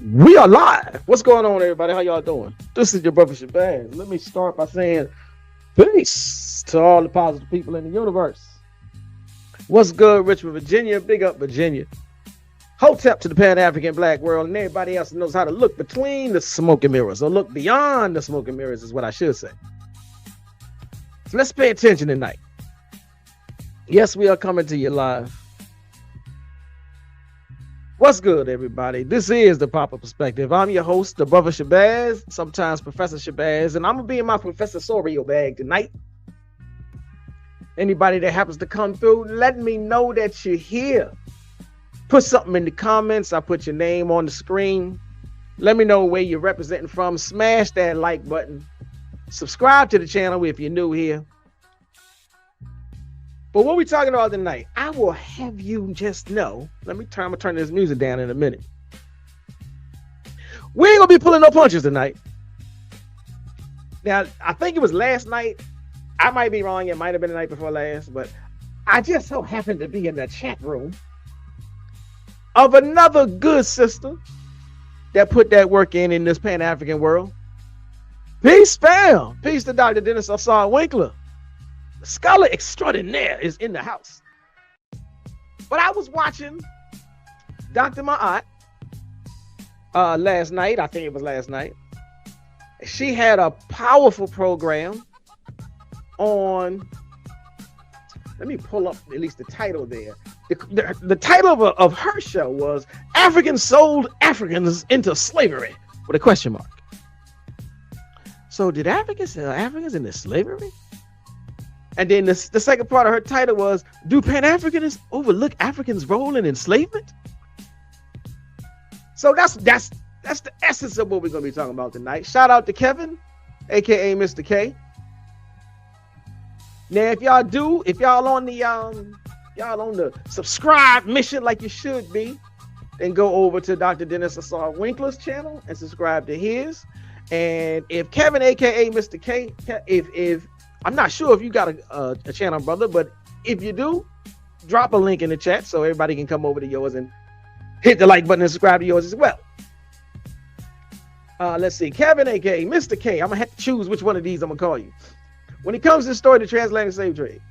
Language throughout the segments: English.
We are live. What's going on, everybody? How y'all doing? This is your brother Shabazz. Let me start by saying peace to all the positive people in the universe. What's good, Richmond, Virginia? Big up, Virginia. Hotep to the Pan-African black world and everybody else knows how to look between the smoke and mirrors, or look beyond the smoke and mirrors is what I should say. So let's pay attention tonight. Yes, we are coming to you live. What's good, everybody? This is the Proper Perspective. I'm your host, the brother Shabazz, sometimes Professor Shabazz, and I'm gonna be in my Professor Sorio bag tonight. Anybody that happens to come through, let me know that you're here. Put something in the comments. I put your name on the screen. Let me know where you're representing from. Smash that like button. Subscribe to the channel if you're new here. But what we talking about tonight, I will have you just know. I'm gonna turn this music down in a minute. We ain't gonna be pulling no punches tonight. Now, I think it was last night. I might be wrong. It might have been the night before last, but I just so happened to be in the chat room of another good sister that put that work in this Pan-African world. Peace, fam. Peace to Dr. Dennis Winkler. Scholar extraordinaire is in the house. But I was watching Dr. Maat last night. I think it was last night. She had a powerful program on, let me pull up at least the title there. The title of her show was Africans Sold Africans into Slavery with a question mark. So did Africans sell Africans into slavery? And then the second part of her title was, do Pan-Africanists overlook Africans' role in enslavement? So that's the essence of what we're gonna be talking about tonight. Shout out to Kevin, aka Mr. K. Now, if y'all on the subscribe mission like you should be, then go over to Dr. Dennis Winkler's channel and subscribe to his. And if Kevin, aka Mr. K, if I'm not sure if you got a channel, brother, but if you do, drop a link in the chat so everybody can come over to yours and hit the like button and subscribe to yours as well. Let's see, Kevin, aka Mr. K. I'm gonna have to choose which one of these I'm gonna call you. When it comes to the story of the transatlantic slave trade,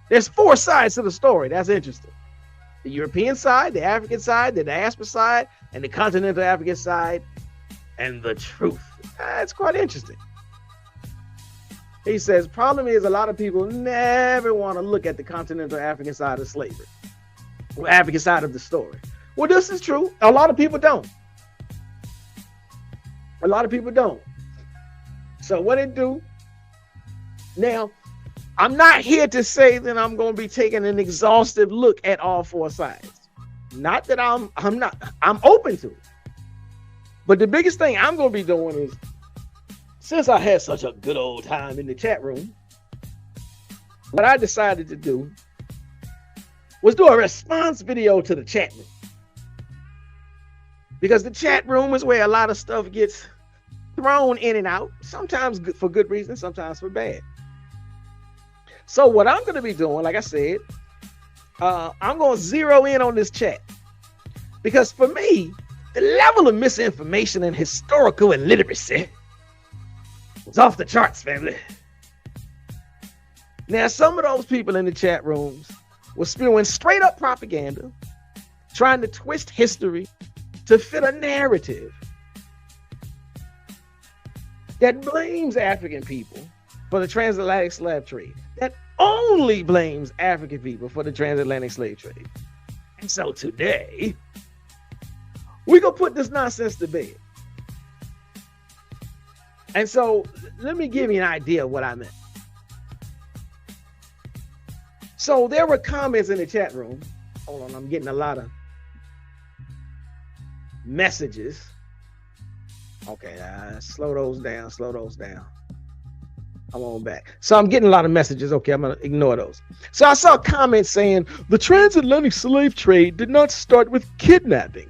there's 4 sides to the story. That's interesting. The European side, the African side, the diaspora side, and the continental African side, and the truth. That's quite interesting. He says, problem is a lot of people never want to look at the continental African side of slavery, or African side of the story. Well, this is true. A lot of people don't. A lot of people don't. So what it do? Now, I'm not here to say that I'm going to be taking an exhaustive look at all 4 sides. Not that I'm open to it. But the biggest thing I'm going to be doing is, since I had such a good old time in the chat room, what I decided to do was do a response video to the chat room. Because the chat room is where a lot of stuff gets thrown in and out, sometimes for good reasons, sometimes for bad. So what I'm going to be doing, like I said, I'm going to zero in on this chat. Because for me, the level of misinformation and historical illiteracy was off the charts, family. Now, some of those people in the chat rooms were spewing straight up propaganda, trying to twist history to fit a narrative that blames African people for the transatlantic slave trade, that only blames African people for the transatlantic slave trade. And so today, we're going to put this nonsense to bed. And so let me give you an idea of what I meant. So there were comments in the chat room. Hold on, I'm getting a lot of messages. Okay, slow those down. I'm on back. So I'm getting a lot of messages. Okay, I'm going to ignore those. So I saw comments saying the transatlantic slave trade did not start with kidnapping.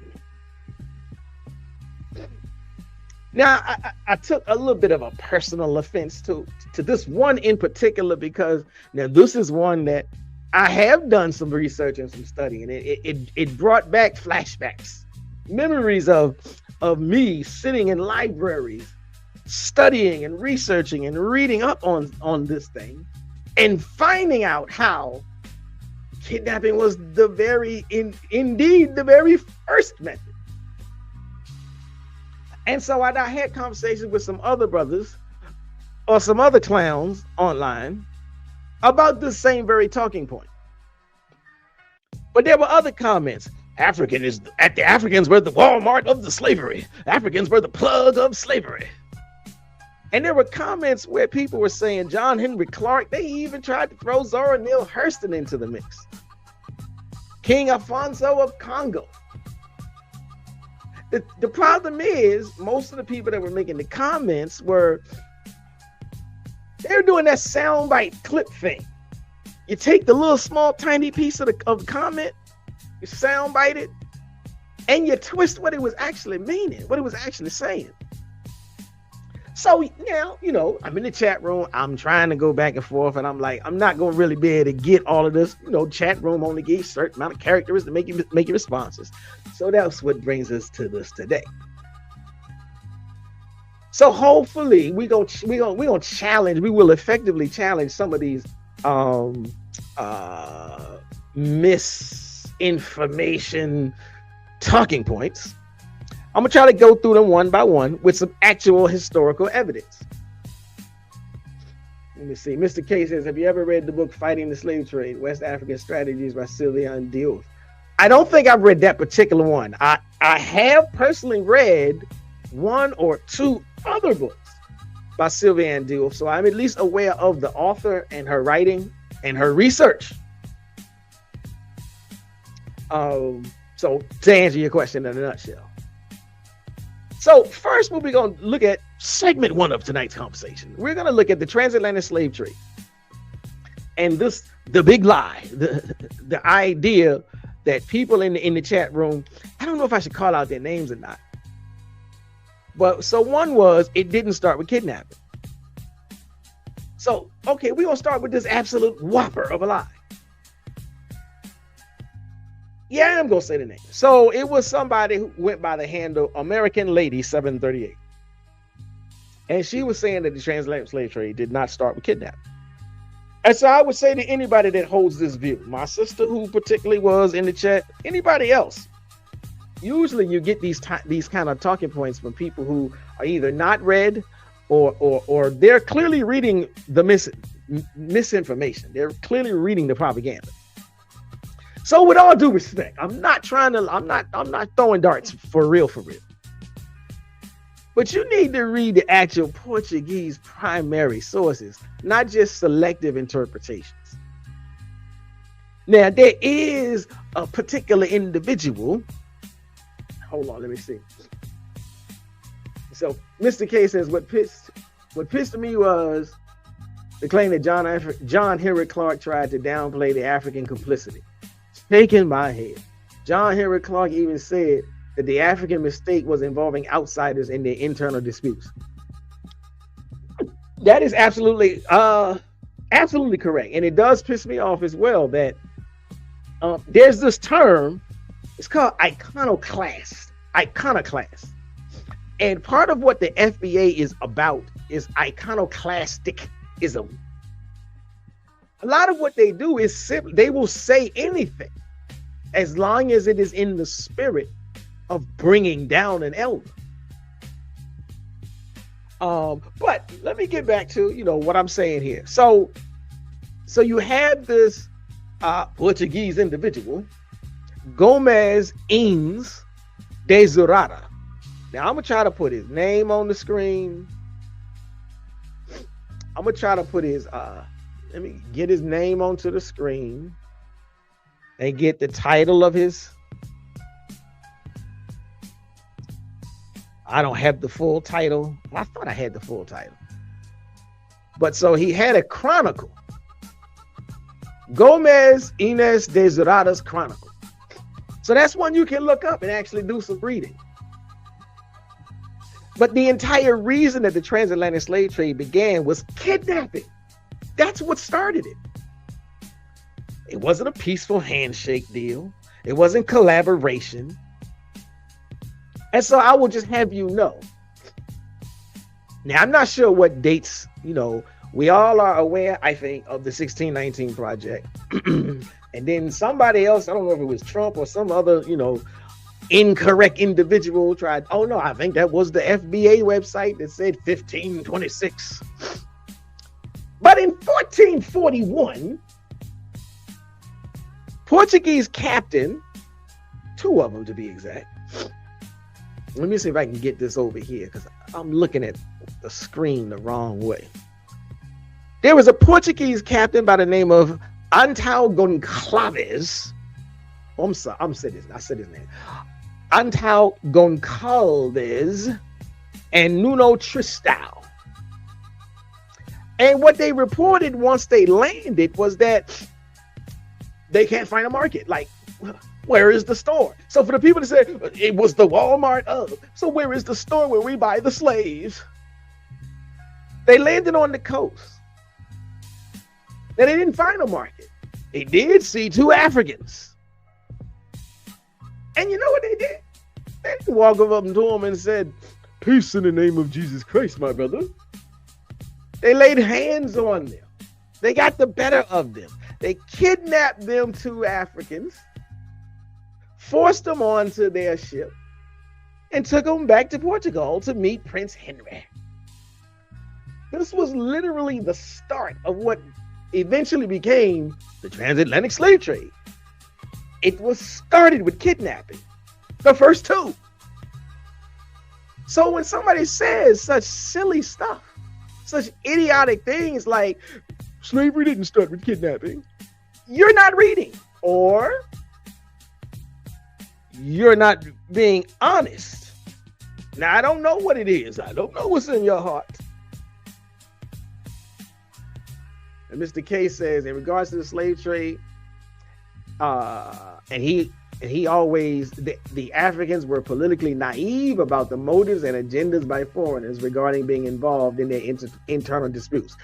Now, I took a little bit of a personal offense to this one in particular, because now this is one that I have done some research and some studying. It brought back flashbacks, memories of of me sitting in libraries, studying and researching and reading up on this thing, and finding out how kidnapping was indeed the very first method. And so I had conversations with some other brothers or some other clowns online about the same very talking point. But there were other comments. Africans were the Walmart of the slavery. Africans were the plug of slavery. And there were comments where people were saying John Henry Clark. They even tried to throw Zora Neale Hurston into the mix. King Afonso of Kongo. The problem is most of the people that were making the comments were doing that soundbite clip thing. You take the little small tiny piece of the comment, you soundbite it, and you twist what it was actually meaning, what it was actually saying. So now, I'm in the chat room, I'm trying to go back and forth, and I'm like, I'm not going to really be able to get all of this. Chat room only gives a certain amount of characters to make your responses. So that's what brings us to this today. So hopefully we will effectively challenge some of these misinformation talking points. I'm gonna try to go through them one by one with some actual historical evidence. Let me see. Mr. K says, have you ever read the book Fighting the Slave Trade, West African Strategies by Sylvain Diouf? I don't think I've read that particular one. I have personally read one or two other books by Sylvain Diouf, so I'm at least aware of the author and her writing and her research. So to answer your question in a nutshell. So first, we'll be going to look at segment one of tonight's conversation. We're going to look at the transatlantic slave trade. And the big lie, the idea that people in the chat room, I don't know if I should call out their names or not. But so one was, it didn't start with kidnapping. So, okay, we're going to start with this absolute whopper of a lie. Yeah, I'm going to say the name. So it was somebody who went by the handle American Lady 738. And she was saying that the transatlantic slave trade did not start with kidnapping. And so I would say to anybody that holds this view, my sister who particularly was in the chat, anybody else, usually you get these kind of talking points from people who are either not read or they're clearly reading the misinformation. They're clearly reading the propaganda. So with all due respect, I'm not throwing darts for real. But you need to read the actual Portuguese primary sources, not just selective interpretations. Now, there is a particular individual. Hold on, let me see. So Mr. K says, what pissed me was the claim that John Henry Clark tried to downplay the African complicity. Shaking my head. John Henry Clark even said that the African mistake was involving outsiders in their internal disputes. That is absolutely correct. And it does piss me off as well that there's this term, it's called iconoclast. And part of what the FBA is about is iconoclasticism. A lot of what they do is simply, they will say anything as long as it is in the spirit of bringing down an elder. But let me get back to, what I'm saying here. So you had this Portuguese individual, Gomes Eanes de Zurara. Now I'm gonna try to put his name on the screen. I'm gonna try to put his let me get his name onto the screen and get the title of his. I don't have the full title. I thought I had the full title. But so he had a chronicle. Gomes Eanes de Zurara's Chronicle. So that's one you can look up and actually do some reading. But the entire reason that the transatlantic slave trade began was kidnapping. That's what started it. It wasn't a peaceful handshake deal. It wasn't collaboration. And so I will just have you know. Now, I'm not sure what dates, we all are aware, I think, of the 1619 project. And then somebody else, I don't know if it was Trump or some other, incorrect individual tried, oh no, I think that was the FBA website that said 1526. But in 1441, Portuguese captain, 2 of them to be exact. Let me see if I can get this over here because I'm looking at the screen the wrong way. There was a Portuguese captain by the name of Antão Gonçalves. I'm sorry, I said his name. Antão Gonçalves and Nuno Tristão. And what they reported once they landed was that they can't find a market. Like, where is the store? So for the people to say it was the Walmart of, so where is the store where we buy the slaves? They landed on the coast. Now they didn't find a market. They did see 2 Africans. And you know what they did? They walked up to them and said, peace in the name of Jesus Christ, my brother. They laid hands on them. They got the better of them. They kidnapped them 2 Africans, forced them onto their ship, and took them back to Portugal to meet Prince Henry. This was literally the start of what eventually became the transatlantic slave trade. It was started with kidnapping, the first 2. So when somebody says such silly stuff, such idiotic things like slavery didn't start with kidnapping, you're not reading, or you're not being honest. Now, I don't know what it is. I don't know what's in your heart. And Mr. K says, in regards to the slave trade, and he always, the Africans were politically naive about the motives and agendas by foreigners regarding being involved in their internal disputes.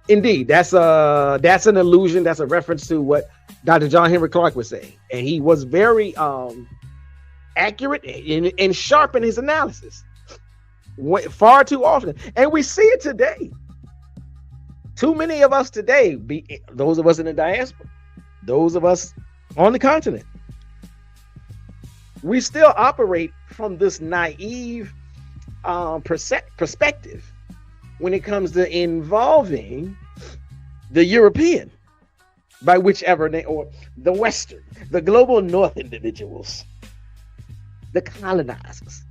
Indeed, that's an allusion. That's a reference to what Dr. John Henry Clarke was saying. And he was very accurate and sharp in his analysis. Far too often. And we see it today. Too many of us today, those of us in the diaspora, those of us on the continent, we still operate from this naive perspective when it comes to involving the European, by whichever name, or the Western, the global North individuals, the colonizers,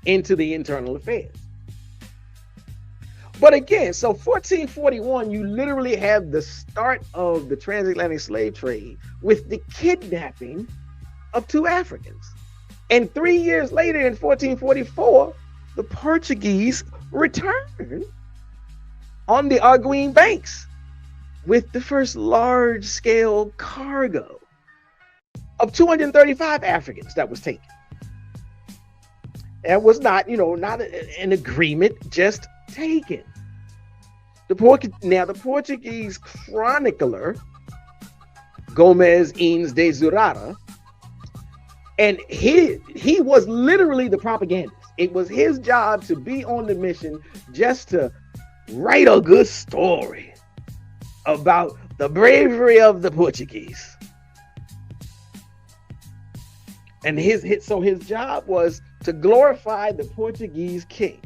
into the internal affairs. But again, so 1441, you literally have the start of the transatlantic slave trade with the kidnapping of 2 Africans. And 3 years later, in 1444, the Portuguese returned on the Arguin Banks with the first large-scale cargo of 235 Africans that was taken. That was not, not an agreement, just taken. Now, the Portuguese chronicler, Gomes Eanes de Zurara, and he was literally the propagandist. It was his job to be on the mission just to write a good story about the bravery of the Portuguese. And his job was to glorify the Portuguese king.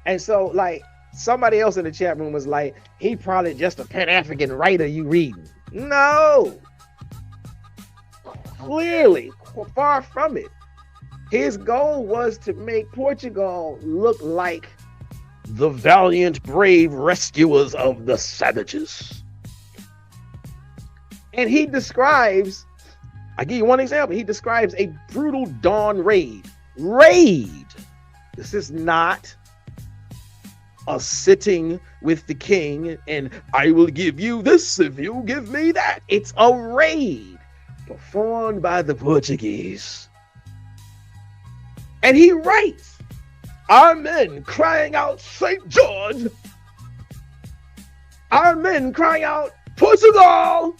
And so, like, somebody else in the chat room was like, he probably just a Pan-African writer you reading. No. Clearly, far from it. His goal was to make Portugal look like the valiant, brave rescuers of the savages. And he describes, I'll give you one example. He describes a brutal dawn raid. This is not a sitting with the king and I will give you this if you give me that. It's a raid performed by the Portuguese. And he writes, our men crying out St. George, our men crying out Portugal.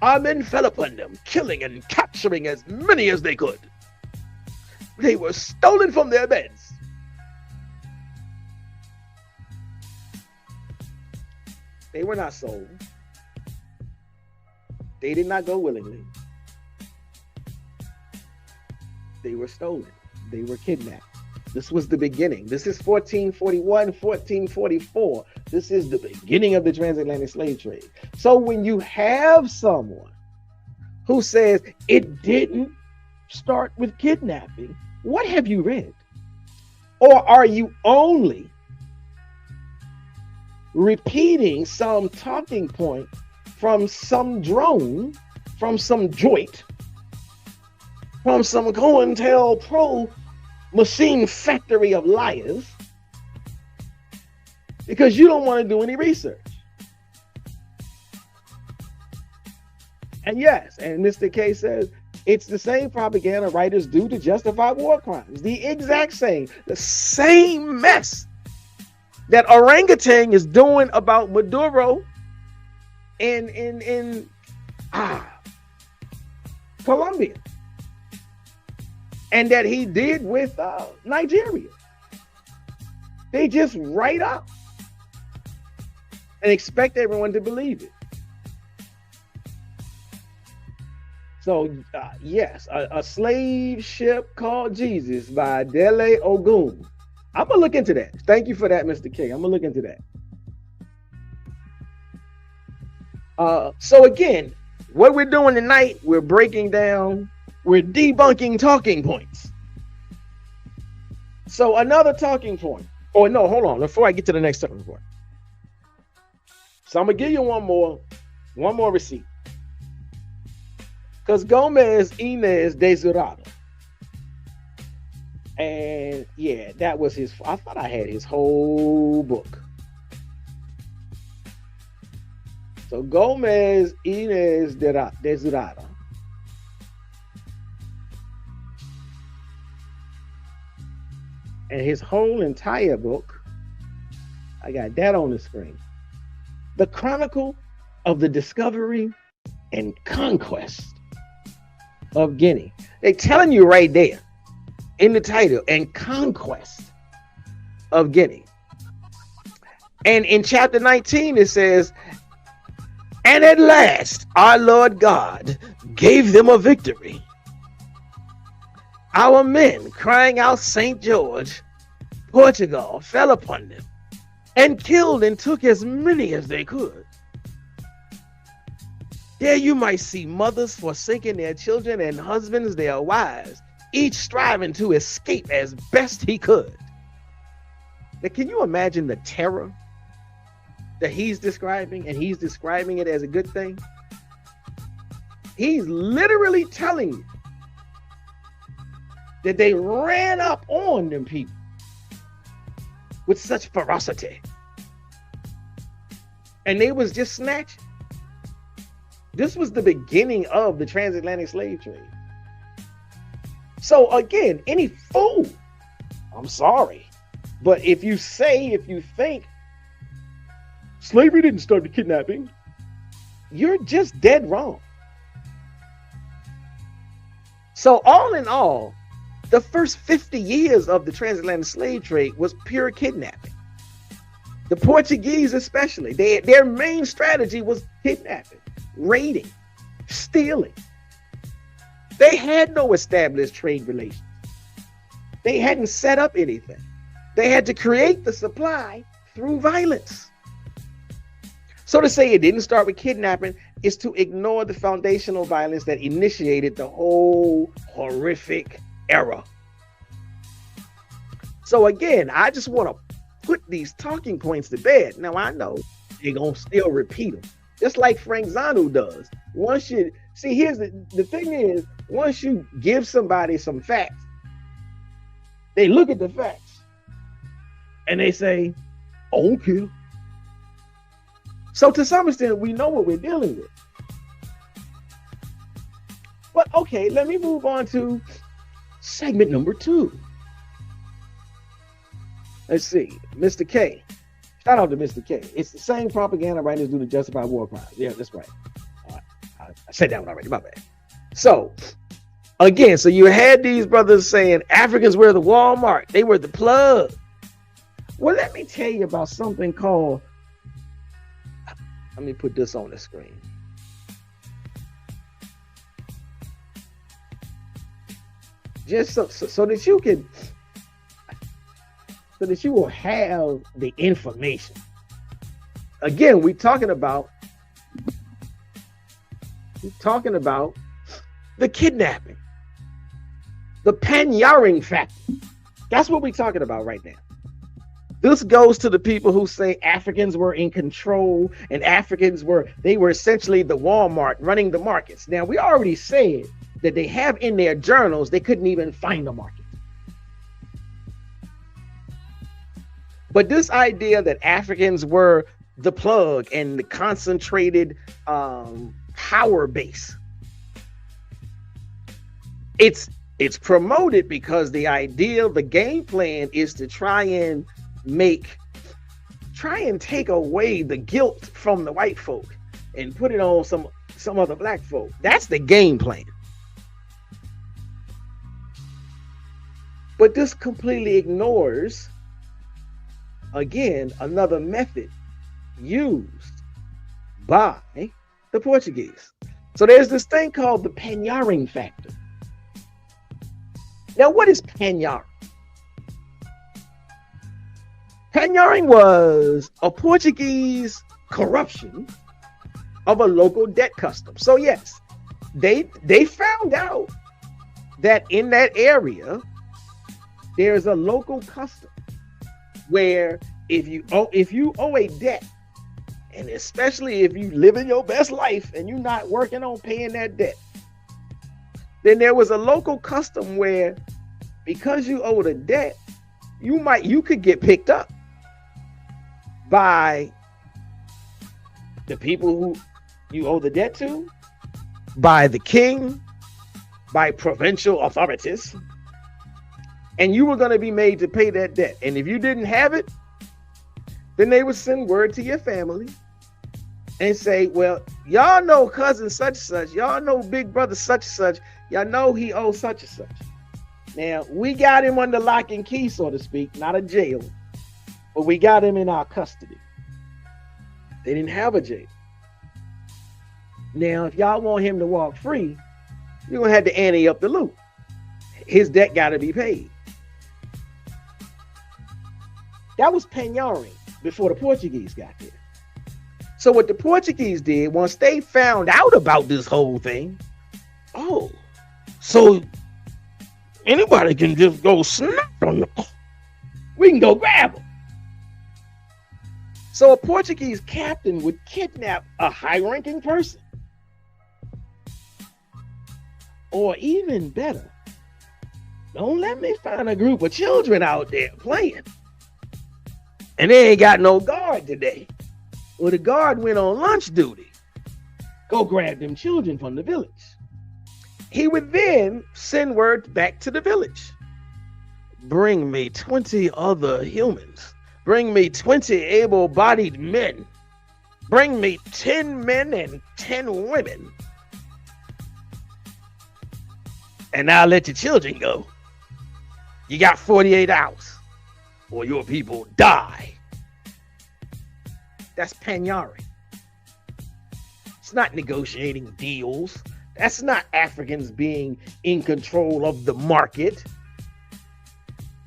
our men fell upon them, killing and capturing as many as they could. They were stolen from their beds. They were not sold. They did not go willingly. They were stolen. They were kidnapped. This was the beginning. This is 1441, 1444. This is the beginning of the transatlantic slave trade. So when you have someone who says it didn't start with kidnapping, what have you read? Or are you only repeating some talking point from some drone, from some joint, from some COINTELPRO machine factory of liars, because you don't want to do any research? And yes, and Mr. K says it's the same propaganda writers do to justify war crimes. The exact same, the same mess that orangutan is doing about Maduro in Colombia, and that he did with Nigeria. They just write up and expect everyone to believe it. So yes, a slave ship called Jesus by Dele Ogun. I'm gonna look into that. Thank you for that, Mr. King. I'm gonna look into that. So again, what we're doing tonight, we're breaking down, we're debunking talking points. So another talking point. Oh no, hold on, before I get to the next talking point. So I'm gonna give you one more receipt. Because Gomes, Eanes de Zurara. And yeah, that was his. I thought I had his whole book. So Gomes, Eanes de Zurara. And his whole entire book, I got that on the screen. The Chronicle of the Discovery and Conquest of Guinea. They're telling you right there in the title, and Conquest of Guinea. And in chapter 19, it says, and at last our Lord God gave them a victory. Our men, crying out St. George, Portugal, fell upon them and killed and took as many as they could. There you might see mothers forsaking their children and husbands their wives, each striving to escape as best he could. Now, can you imagine the terror that he's describing, and he's describing it as a good thing? He's literally telling you that they ran up on them people with such ferocity, and they was just snatching. This was the beginning of the transatlantic slave trade. So again, any fool, I'm sorry, but if you think slavery didn't start the kidnapping, you're just dead wrong. So all in all, the first 50 years of the transatlantic slave trade was pure kidnapping. The Portuguese especially, their main strategy was kidnapping, raiding, stealing. They had no established trade relations. They hadn't set up anything. They had to create the supply through violence. So to say it didn't start with kidnapping is to ignore the foundational violence that initiated the whole horrific era. So again, I just want to put these talking points to bed. Now I know they're going to still repeat them, just like Frank Zanu does. Once you see, here's the thing is, once you give somebody some facts, they look at the facts and they say, okay. So to some extent, we know what we're dealing with. But okay, let me move on to segment number 2. Let's see, Mr. K. Shout out to Mr. K. It's the same propaganda writers do to justify war crimes. Yeah, that's right. All right. I said that one already, my bad. So again, so you had these brothers saying Africans were the Walmart, they were the plug. Well, let me tell you about something called, let me put this on the screen. Just so that you can, so that you will have the information. Again, we're talking about the kidnapping, the Panyarring factor. That's what we're talking about right now. This goes to the people who say Africans were in control and they were essentially the Walmart running the markets. Now, we already said that they have in their journals, they couldn't even find the market. But this idea that Africans were the plug and the concentrated power base, it's promoted because the game plan is to try and take away the guilt from the white folk and put it on some other black folk. That's the game plan. But this completely ignores, again, another method used by the Portuguese. So there's this thing called the Panyarring factor. Now, what is Panyarring? Panyarring was a Portuguese corruption of a local debt custom. So yes, they found out that in that area there's a local custom where if you owe a debt, and especially if you living your best life and you're not working on paying that debt, then there was a local custom where because you owed a debt, you could get picked up by the people who you owe the debt to, by the king, by provincial authorities, and you were going to be made to pay that debt. And if you didn't have it, then they would send word to your family and say, well, y'all know cousin such and such, y'all know big brother such and such, y'all know he owes such and such. Now, we got him under lock and key, so to speak, not a jail, but we got him in our custody. They didn't have a jail. Now, if y'all want him to walk free, you're going to have to ante up the loot. His debt got to be paid. That was Panyarring before the Portuguese got there. So what the Portuguese did, once they found out about this whole thing, oh, so anybody can just go snap on them. We can go grab them. So a Portuguese captain would kidnap a high-ranking person. Or even better, don't let me find a group of children out there playing, and they ain't got no guard today. Well, the guard went on lunch duty. Go grab them children from the village. He would then send word back to the village. Bring me 20 other humans. Bring me 20 able-bodied men. Bring me 10 men and 10 women. And I'll let your children go. You got 48 hours or your people die. That's Panyarring. It's not negotiating deals. That's not Africans being in control of the market.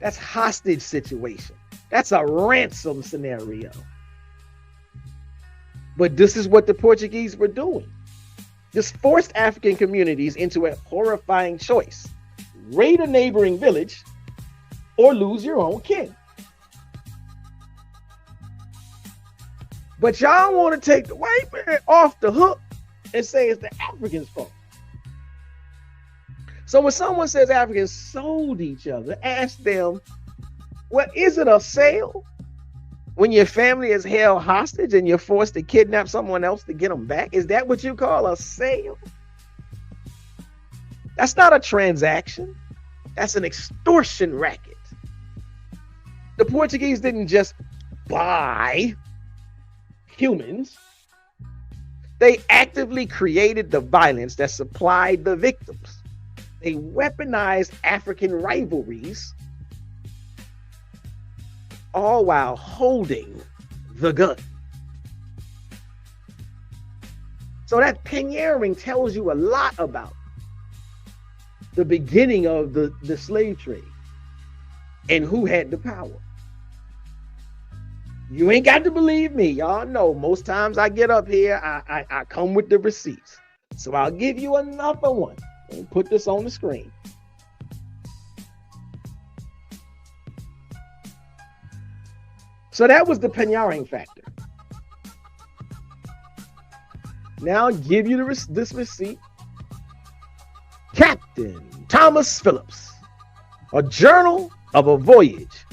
That's hostage situation. That's a ransom scenario. But this is what the Portuguese were doing. This forced African communities into a horrifying choice. Raid a neighboring village or lose your own kin. But y'all want to take the white man off the hook and say it's the Africans' fault. So when someone says Africans sold each other, ask them, well, is it a sale? When your family is held hostage and you're forced to kidnap someone else to get them back, is that what you call a sale? That's not a transaction. That's an extortion racket. The Portuguese didn't just buy humans. They actively created the violence that supplied the victims. They weaponized African rivalries, all while holding the gun. So that Panyarring tells you a lot about the beginning of the slave trade and who had the power. You ain't got to believe me. Y'all know most times I get up here, I come with the receipts. So I'll give you another one and put this on the screen. So that was the Panyarring factor. Now I'll give you this receipt. Captain Thomas Phillips, a journal of a voyage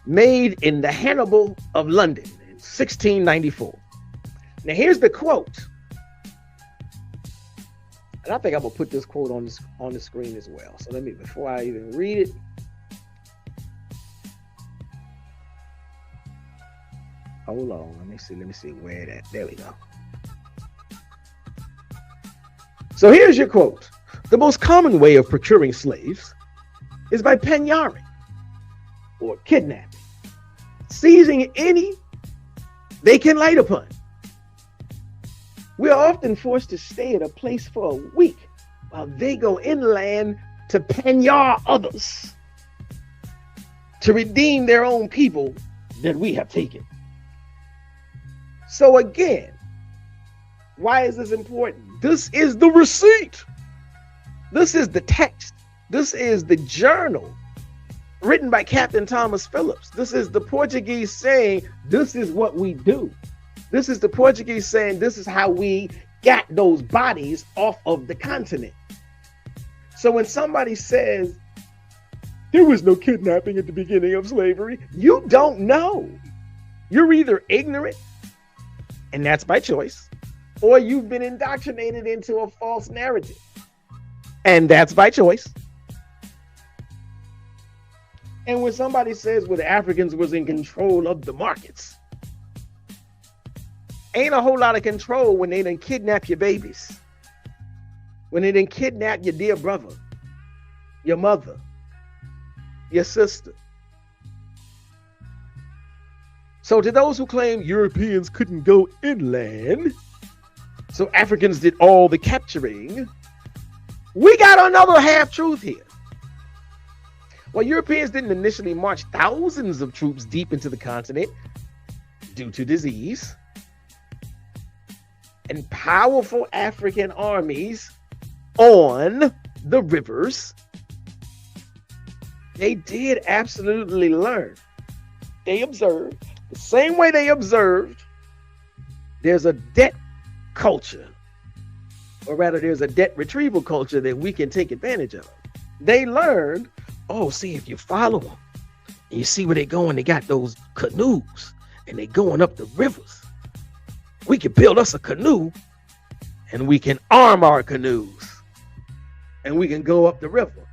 made in the Hannibal of London in 1694. Now here's the quote. And I think I'm gonna put this quote on the screen as well. So let me, before I even read it. Hold on, let me see where that, there we go. So here's your quote. The most common way of procuring slaves is by Panyarring, or kidnapping, seizing any they can light upon. We are often forced to stay at a place for a week while they go inland to panyar others to redeem their own people that we have taken. So again, why is this important? This is the receipt. This is the text. This is the journal written by Captain Thomas Phillips. This is the Portuguese saying, this is what we do. This is the Portuguese saying, this is how we got those bodies off of the continent. So when somebody says, there was no kidnapping at the beginning of slavery, you don't know. You're either ignorant, and that's by choice, or you've been indoctrinated into a false narrative, and that's by choice. And when somebody says, well, the Africans was in control of the markets, ain't a whole lot of control when they done kidnap your babies, when they done kidnap your dear brother, your mother, your sister. So to those who claim Europeans couldn't go inland, so Africans did all the capturing, we got another half truth here. While Europeans didn't initially march thousands of troops deep into the continent due to disease, and powerful African armies on the rivers, they did absolutely learn. They observed, the same way they observed, there's a debt culture, or rather there's a debt retrieval culture that we can take advantage of. They learned, oh, see, if you follow them and you see where they going, they got those canoes and they going up the rivers. We can build us a canoe and we can arm our canoes and we can go up the river.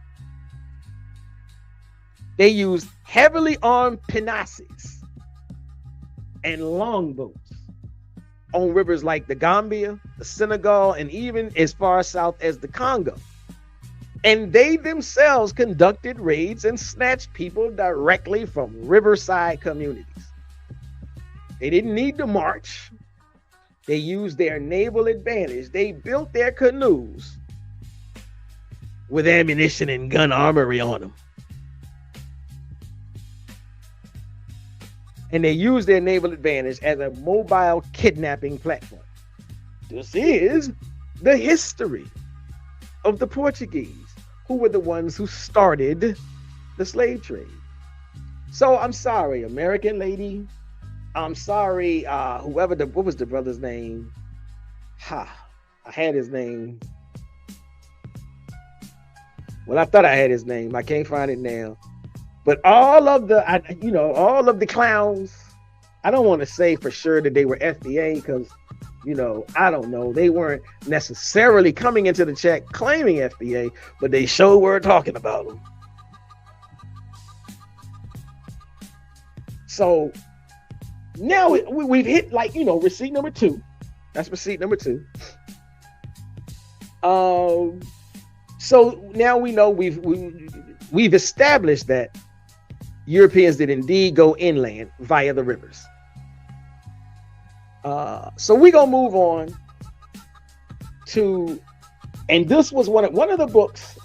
They used heavily armed pinnaces and longboats on rivers like the Gambia, the Senegal, and even as far south as the Congo. And they themselves conducted raids and snatched people directly from riverside communities. They didn't need to march. They used their naval advantage. They built their canoes with ammunition and gun armory on them. And they used their naval advantage as a mobile kidnapping platform. This is the history of the Portuguese, who were the ones who started the slave trade. So I'm sorry, American lady. I'm sorry, whoever what was the brother's name? I had his name. Well, I thought I had his name. I can't find it now. But all of the clowns, I don't want to say for sure that they were FBA because, I don't know. They weren't necessarily coming into the chat claiming FBA, but they sure were talking about them. So now we've hit receipt number 2. That's receipt number 2. So now we know we've established that Europeans did indeed go inland via the rivers. So we're gonna move on to, and this was one of the books.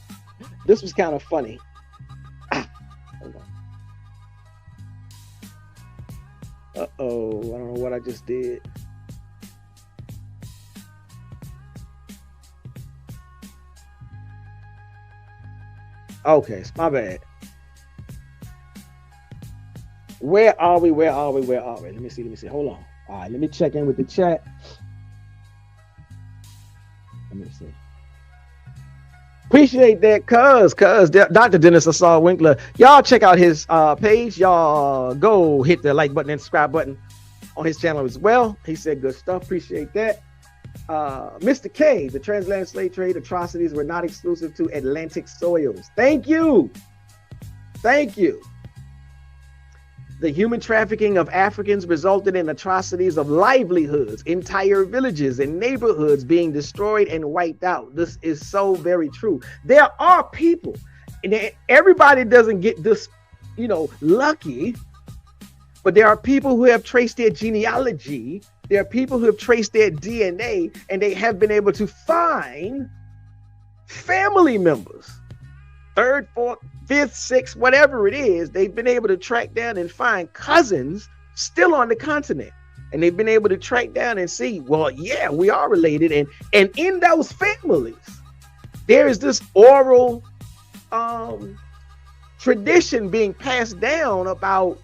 This was kind of funny. Hold on. Uh-oh, I don't know what I just did. Okay, it's my bad. Where are we? Let me see. Hold on. All right, let me check in with the chat. Let me see. Appreciate that, cuz Dr. Dennis Assault Winkler. Y'all check out his page. Y'all go hit the like button and subscribe button on his channel as well. He said good stuff. Appreciate that. Mr. K, the transatlantic slave trade atrocities were not exclusive to Atlantic soils. Thank you. The human trafficking of Africans resulted in atrocities of livelihoods, entire villages and neighborhoods being destroyed and wiped out. This is so very true. There are people, and everybody doesn't get this, lucky, but there are people who have traced their genealogy. There are people who have traced their DNA, and they have been able to find family members, 3rd, 4th, 5th, 6th, whatever it is. They've been able to track down and find cousins still on the continent. And they've been able to track down and see, well, yeah, we are related. And in those families, there is this oral tradition being passed down about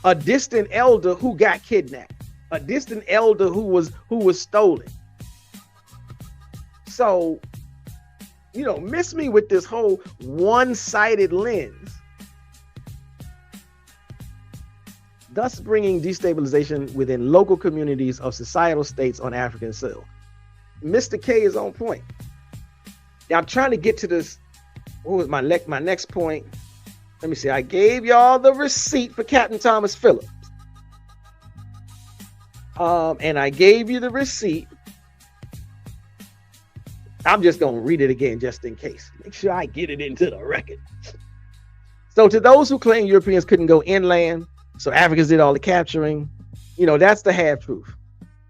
a distant elder who got kidnapped, a distant elder who was stolen. So, miss me with this whole one-sided lens, thus bringing destabilization within local communities of societal states on African soil. Mr. K is on point. Now I'm trying to get to this. What was my next point? Let me see. I gave y'all the receipt for Captain Thomas Phillips. And I gave you the receipt. I'm just going to read it again just in case. Make sure I get it into the record. So to those who claim Europeans couldn't go inland, so Africans did all the capturing, that's the half truth.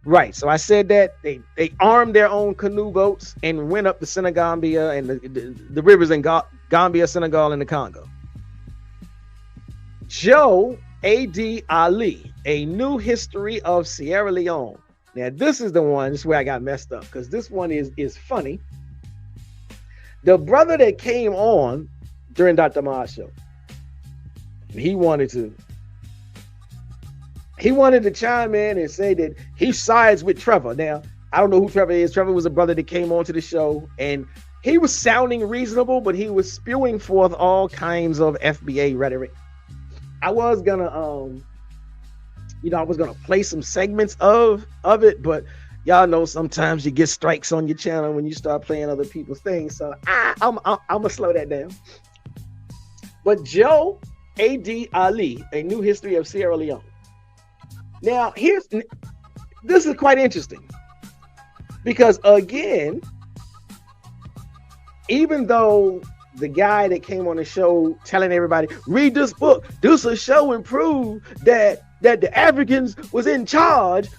Right. So I said that they armed their own canoe boats and went up the Senegambia and the rivers in Gambia, Senegal, and the Congo. Joe A.D. Alie, A New History of Sierra Leone. Now, this is the one, this is where I got messed up, because this one is funny. The brother that came on during Dr. Maat's show, he wanted to chime in and say that he sides with Trevor. Now, I don't know who Trevor is. Trevor was a brother that came onto the show, and he was sounding reasonable, but he was spewing forth all kinds of FBA rhetoric. I was gonna play some segments of it, but y'all know sometimes you get strikes on your channel when you start playing other people's things. So I'm gonna slow that down. But Joe A.D. Alie, A New History of Sierra Leone. Now, this is quite interesting, because again, even though the guy that came on the show telling everybody, read this book, this will show and prove that the Africans was in charge.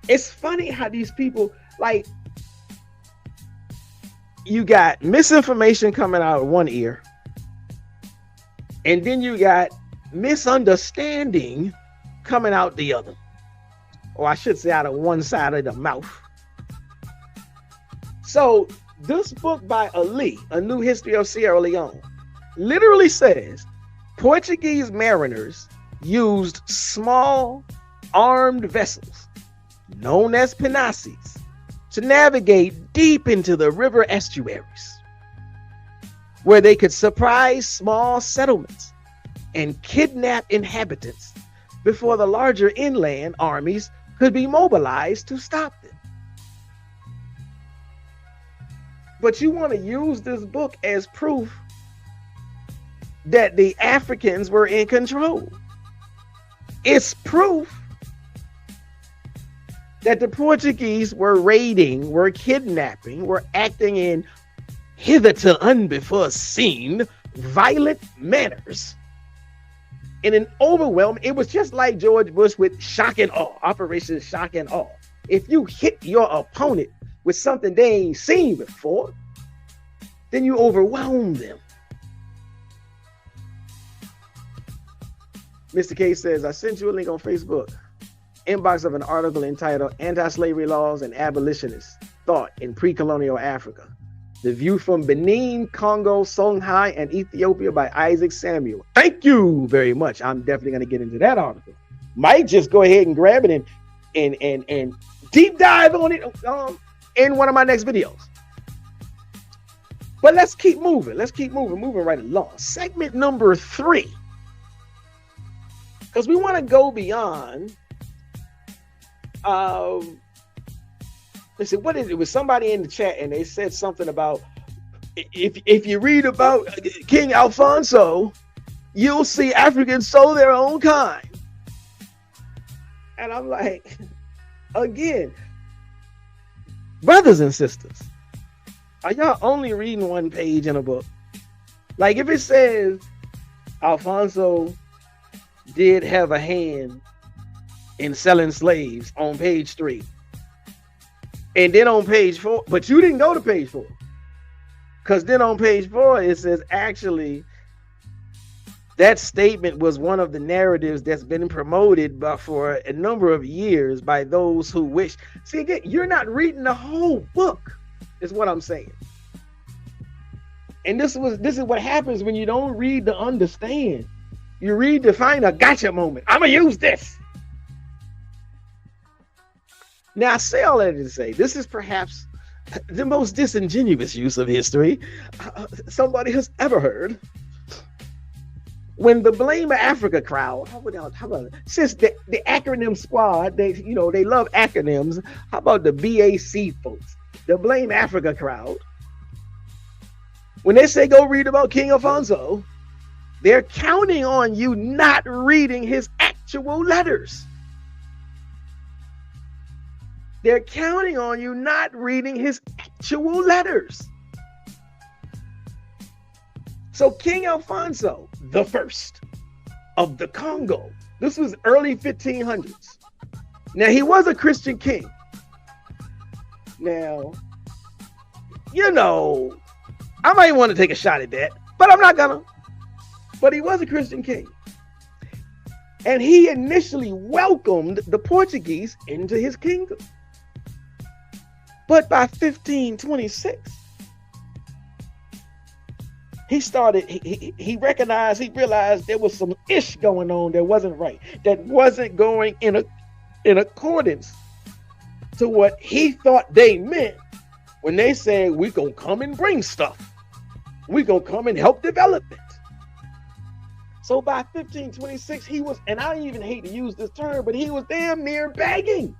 It's funny how these people, like, you got misinformation coming out of one ear, and then you got misunderstanding coming out the other, or I should say out of one side of the mouth. So this book by Alie, A New History of Sierra Leone, literally says Portuguese mariners used small armed vessels known as pinasses to navigate deep into the river estuaries, where they could surprise small settlements and kidnap inhabitants before the larger inland armies could be mobilized to stop them. But you want to use this book as proof that the Africans were in control. It's proof that the Portuguese were raiding, were kidnapping, were acting in hitherto unbefore seen violent manners in an overwhelm. It was just like George Bush with shock and awe, Operation Shock and Awe. If you hit your opponent with something they ain't seen before, then you overwhelm them. Mr. K says, I sent you a link on Facebook, inbox of an article entitled Anti-Slavery Laws and Abolitionist Thought in Pre-Colonial Africa. The View from Benin, Congo, Songhai, and Ethiopia by Isaac Samuel. Thank you very much. I'm definitely going to get into that article. Might just go ahead and grab it and deep dive on it in one of my next videos. But let's keep moving. Let's keep moving right along. Segment number 3. Because we want to go beyond. Listen, what is it? It was somebody in the chat and they said something about if you read about King Alfonso, you'll see Africans sold their own kind. And I'm like, again, brothers and sisters, are y'all only reading one page in a book? Like if it says Alfonso did have a hand in selling slaves on page 3, and then on page 4, but you didn't go to page 4, because then on page 4 it says actually that statement was one of the narratives that's been promoted for a number of years by those who wish. See, again, you're not reading the whole book, is what I'm saying. And this is what happens when you don't read to understand. You read to find a gotcha moment. I'm gonna use this. Now I say all that to say this is perhaps the most disingenuous use of history somebody has ever heard. When the Blame Africa crowd, how about since the acronym squad, they love acronyms. How about the BAC folks, the Blame Africa crowd? When they say go read about King Afonso, they're counting on you not reading his actual letters. They're counting on you not reading his actual letters. So King Alfonso the First of the Congo, this was early 1500s. Now he was a Christian king. Now, I might want to take a shot at that, but I'm not gonna. But he was a Christian king. And he initially welcomed the Portuguese into his kingdom. But by 1526, he realized there was some ish going on that wasn't right, that wasn't going in accordance to what he thought they meant when they said, we're going to come and bring stuff. We're going to come and help develop it. So by 1526, he was, and I even hate to use this term, but he was damn near begging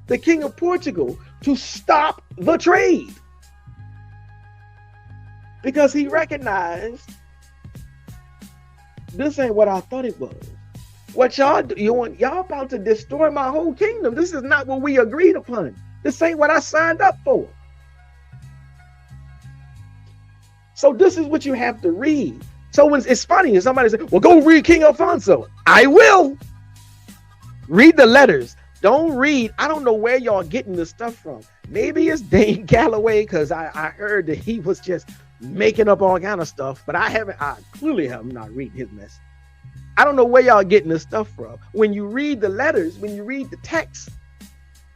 the King of Portugal to stop the trade. Because he recognized this ain't what I thought it was. What y'all doing, y'all about to destroy my whole kingdom. This is not what we agreed upon. This ain't what I signed up for. So this is what you have to read. So when it's funny, when somebody says, well, go read King Afonso. I will. Read the letters. Don't read. I don't know where y'all getting this stuff from. Maybe it's Dane Galloway, because I heard that he was just making up all kind of stuff, but I clearly have not read his mess. I don't know where y'all getting this stuff from. When you read the letters, when you read the text,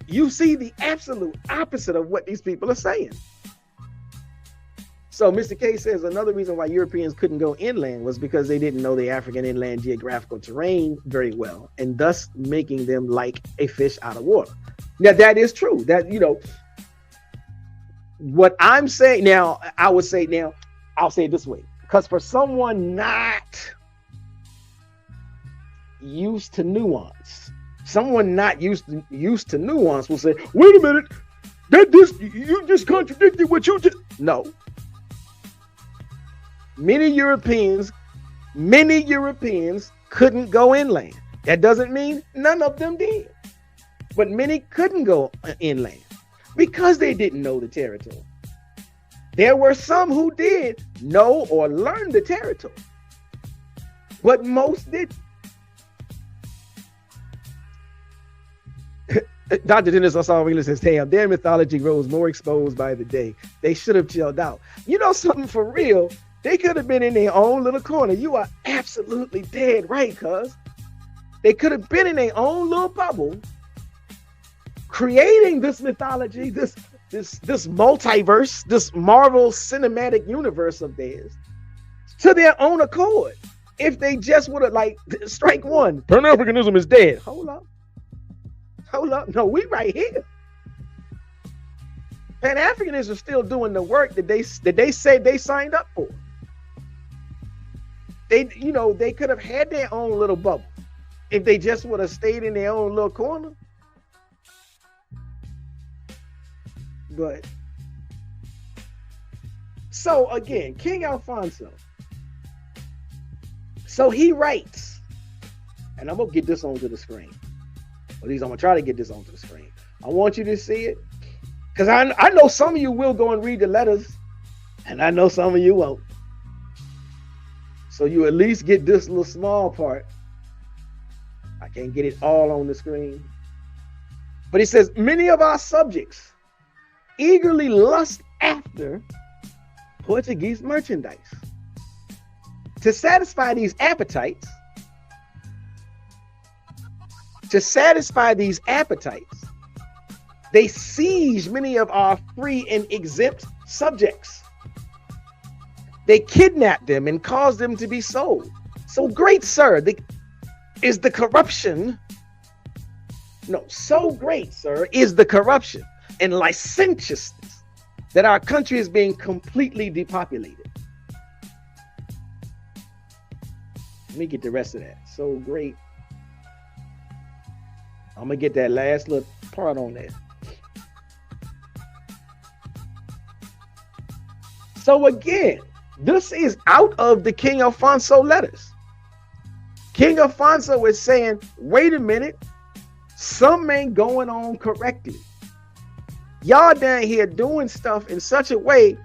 you see the absolute opposite of what these people are saying. So Mr. K says another reason why Europeans couldn't go inland was because they didn't know the African inland geographical terrain very well, and thus making them like a fish out of water. Now that is true. That, what I'm saying now, I'll say it this way, because for someone not used to nuance, someone not used to nuance will say, wait a minute, you just contradicted what you just. No. Many Europeans couldn't go inland. That doesn't mean none of them did. but many couldn't go inland because they didn't know the territory. There were some who did know or learn the territory, but most didn't. Dr. Dennis Osawila says, damn, their mythology grows more exposed by the day. They should have chilled out. You know something for real? They could have been in their own little corner. You are absolutely dead right, cuz. They could have been in their own little bubble, creating this mythology, this multiverse, this Marvel cinematic universe of theirs, to their own accord. If they just would have, like, strike one, Pan-Africanism is dead. Hold up. No, we right here. Pan-Africanism is still doing the work that they said they signed up for. They could have had their own little bubble if they just would have stayed in their own little corner. But so again, King Alfonso. So he writes, and I'm gonna get this onto the screen. At least I'm gonna try to get this onto the screen. I want you to see it, because I know some of you will go and read the letters, and I know some of you won't. So you at least get this little small part. I can't get it all on the screen. But he says, many of our subjects eagerly lust after Portuguese merchandise. To satisfy these appetites, they siege many of our free and exempt subjects. They kidnap them and cause them to be sold. So great, sir, is the corruption and licentiousness that our country is being completely depopulated. Let me get the rest of that. So great. I'm gonna get that last little part on there. So again, this is out of the King Alfonso letters. King Alfonso is saying, wait a minute, something ain't going on correctly. Y'all down here doing stuff in such a way,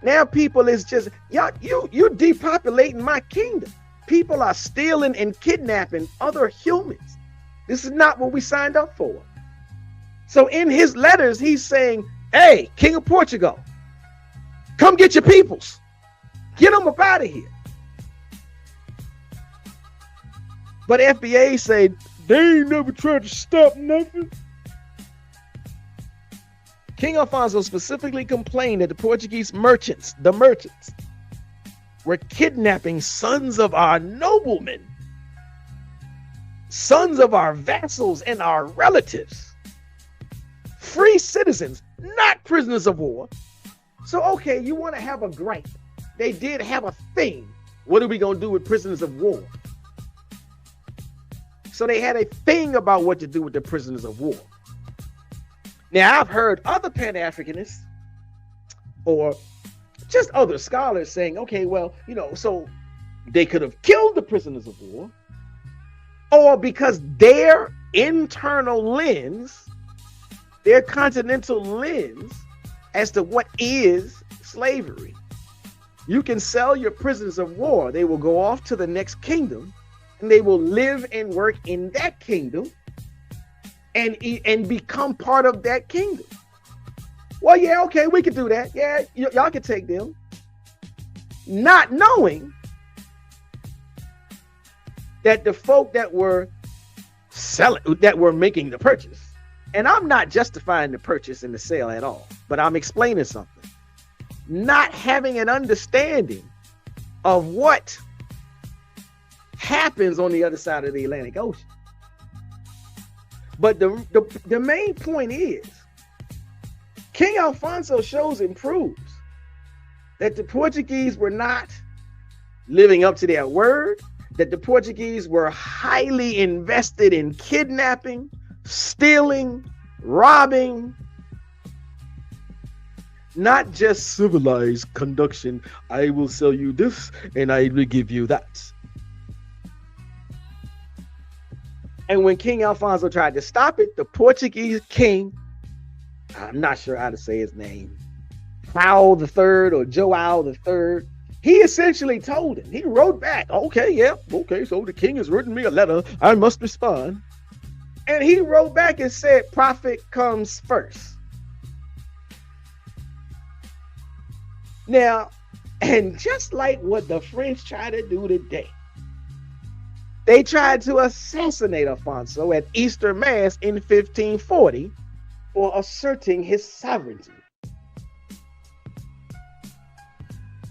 now people is just, y'all, you depopulating my kingdom. People are stealing and kidnapping other humans. This is not what we signed up for. So in his letters, he's saying, hey, King of Portugal, come get your peoples. Get them up out of here. But FBA said, they ain't never tried to stop nothing. King Alfonso specifically complained that the Portuguese merchants, were kidnapping sons of our noblemen, sons of our vassals and our relatives, free citizens, not prisoners of war. So, okay, you want to have a gripe. They did have a thing. What are we going to do with prisoners of war? So they had a thing about what to do with the prisoners of war. Now, I've heard other Pan-Africanists or just other scholars saying, okay, well, so they could have killed the prisoners of war, or because their internal lens, their continental lens as to what is slavery. You can sell your prisoners of war. They will go off to the next kingdom and they will live and work in that kingdom and become part of that kingdom. Well, yeah, okay, we could do that. Yeah, y'all can take them. Not knowing that the folk that were selling, that were making the purchase, and I'm not justifying the purchase and the sale at all, but I'm explaining something. Not having an understanding of what happens on the other side of the Atlantic Ocean. But the main point is, King Alfonso shows and proves that the Portuguese were not living up to their word, that the Portuguese were highly invested in kidnapping, stealing, robbing, not just civilized conduction. I will sell you this and I will give you that. And when King Alfonso tried to stop it, the Portuguese king, I'm not sure how to say his name, João the Third or João the Third, he essentially told him, he wrote back, okay, yeah, okay, so the king has written me a letter, I must respond. And he wrote back and said, profit comes first. Now, and just like what the French try to do today, they tried to assassinate Afonso at Easter Mass in 1540 for asserting his sovereignty.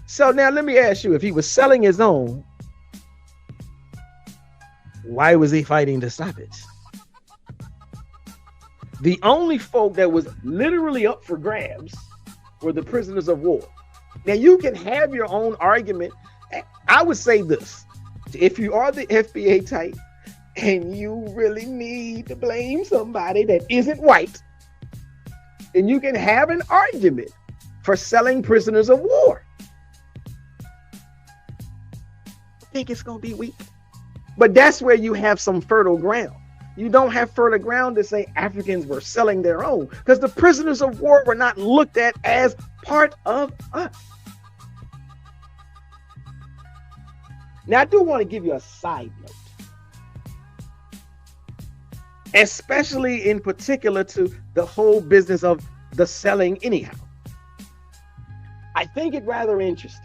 So now let me ask you, if he was selling his own, why was he fighting to stop it? The only folk that was literally up for grabs were the prisoners of war. Now you can have your own argument. I would say this, if you are the FBA type and you really need to blame somebody that isn't white, then you can have an argument for selling prisoners of war. I think it's going to be weak. But that's where you have some fertile ground. You don't have fertile ground to say Africans were selling their own, because the prisoners of war were not looked at as part of us. Now, I do want to give you a side note, especially in particular to the whole business of the selling anyhow. I think it rather interesting.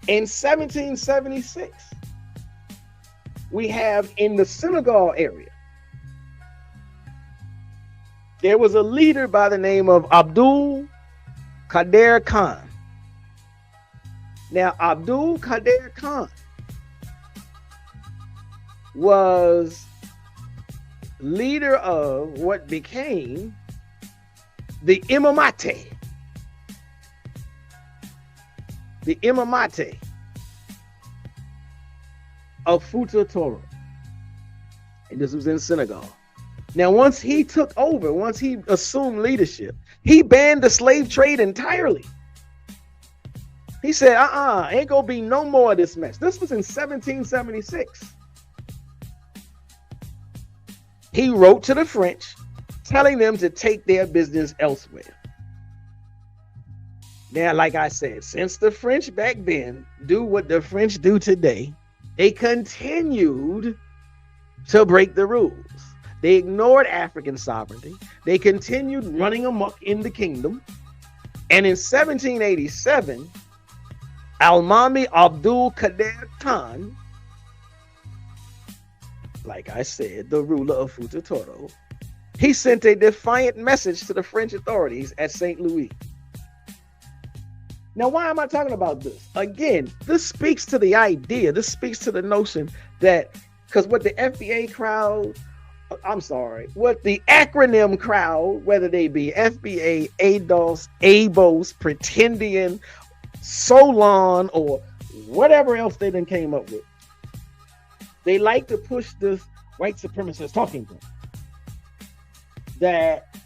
In 1776, we have in the Senegal area, there was a leader by the name of Abdul-Kader Khan. Now, Abdul-Kader Khan was leader of what became the Imamate. The Imamate of Futa, Toro. And this was in Senegal. Now, once he took over, once he assumed leadership, he banned the slave trade entirely. He said, ain't gonna be no more of this mess. This was in 1776. He wrote to the French, telling them to take their business elsewhere. Now, like I said, since the French back then do what the French do today, they continued to break the rules. They ignored African sovereignty. They continued running amok in the kingdom. And in 1787, Almamy Abdul-Kader Khan, like I said, the ruler of Futa Toro, he sent a defiant message to the French authorities at St. Louis. Now, why am I talking about this? Again, this speaks to the idea, this speaks to the notion that, because what the FBA crowd, what the acronym crowd, whether they be FBA, ADOS, ABOS, Pretendian, Solon, or whatever else they then came up with, they like to push this white supremacist talking point that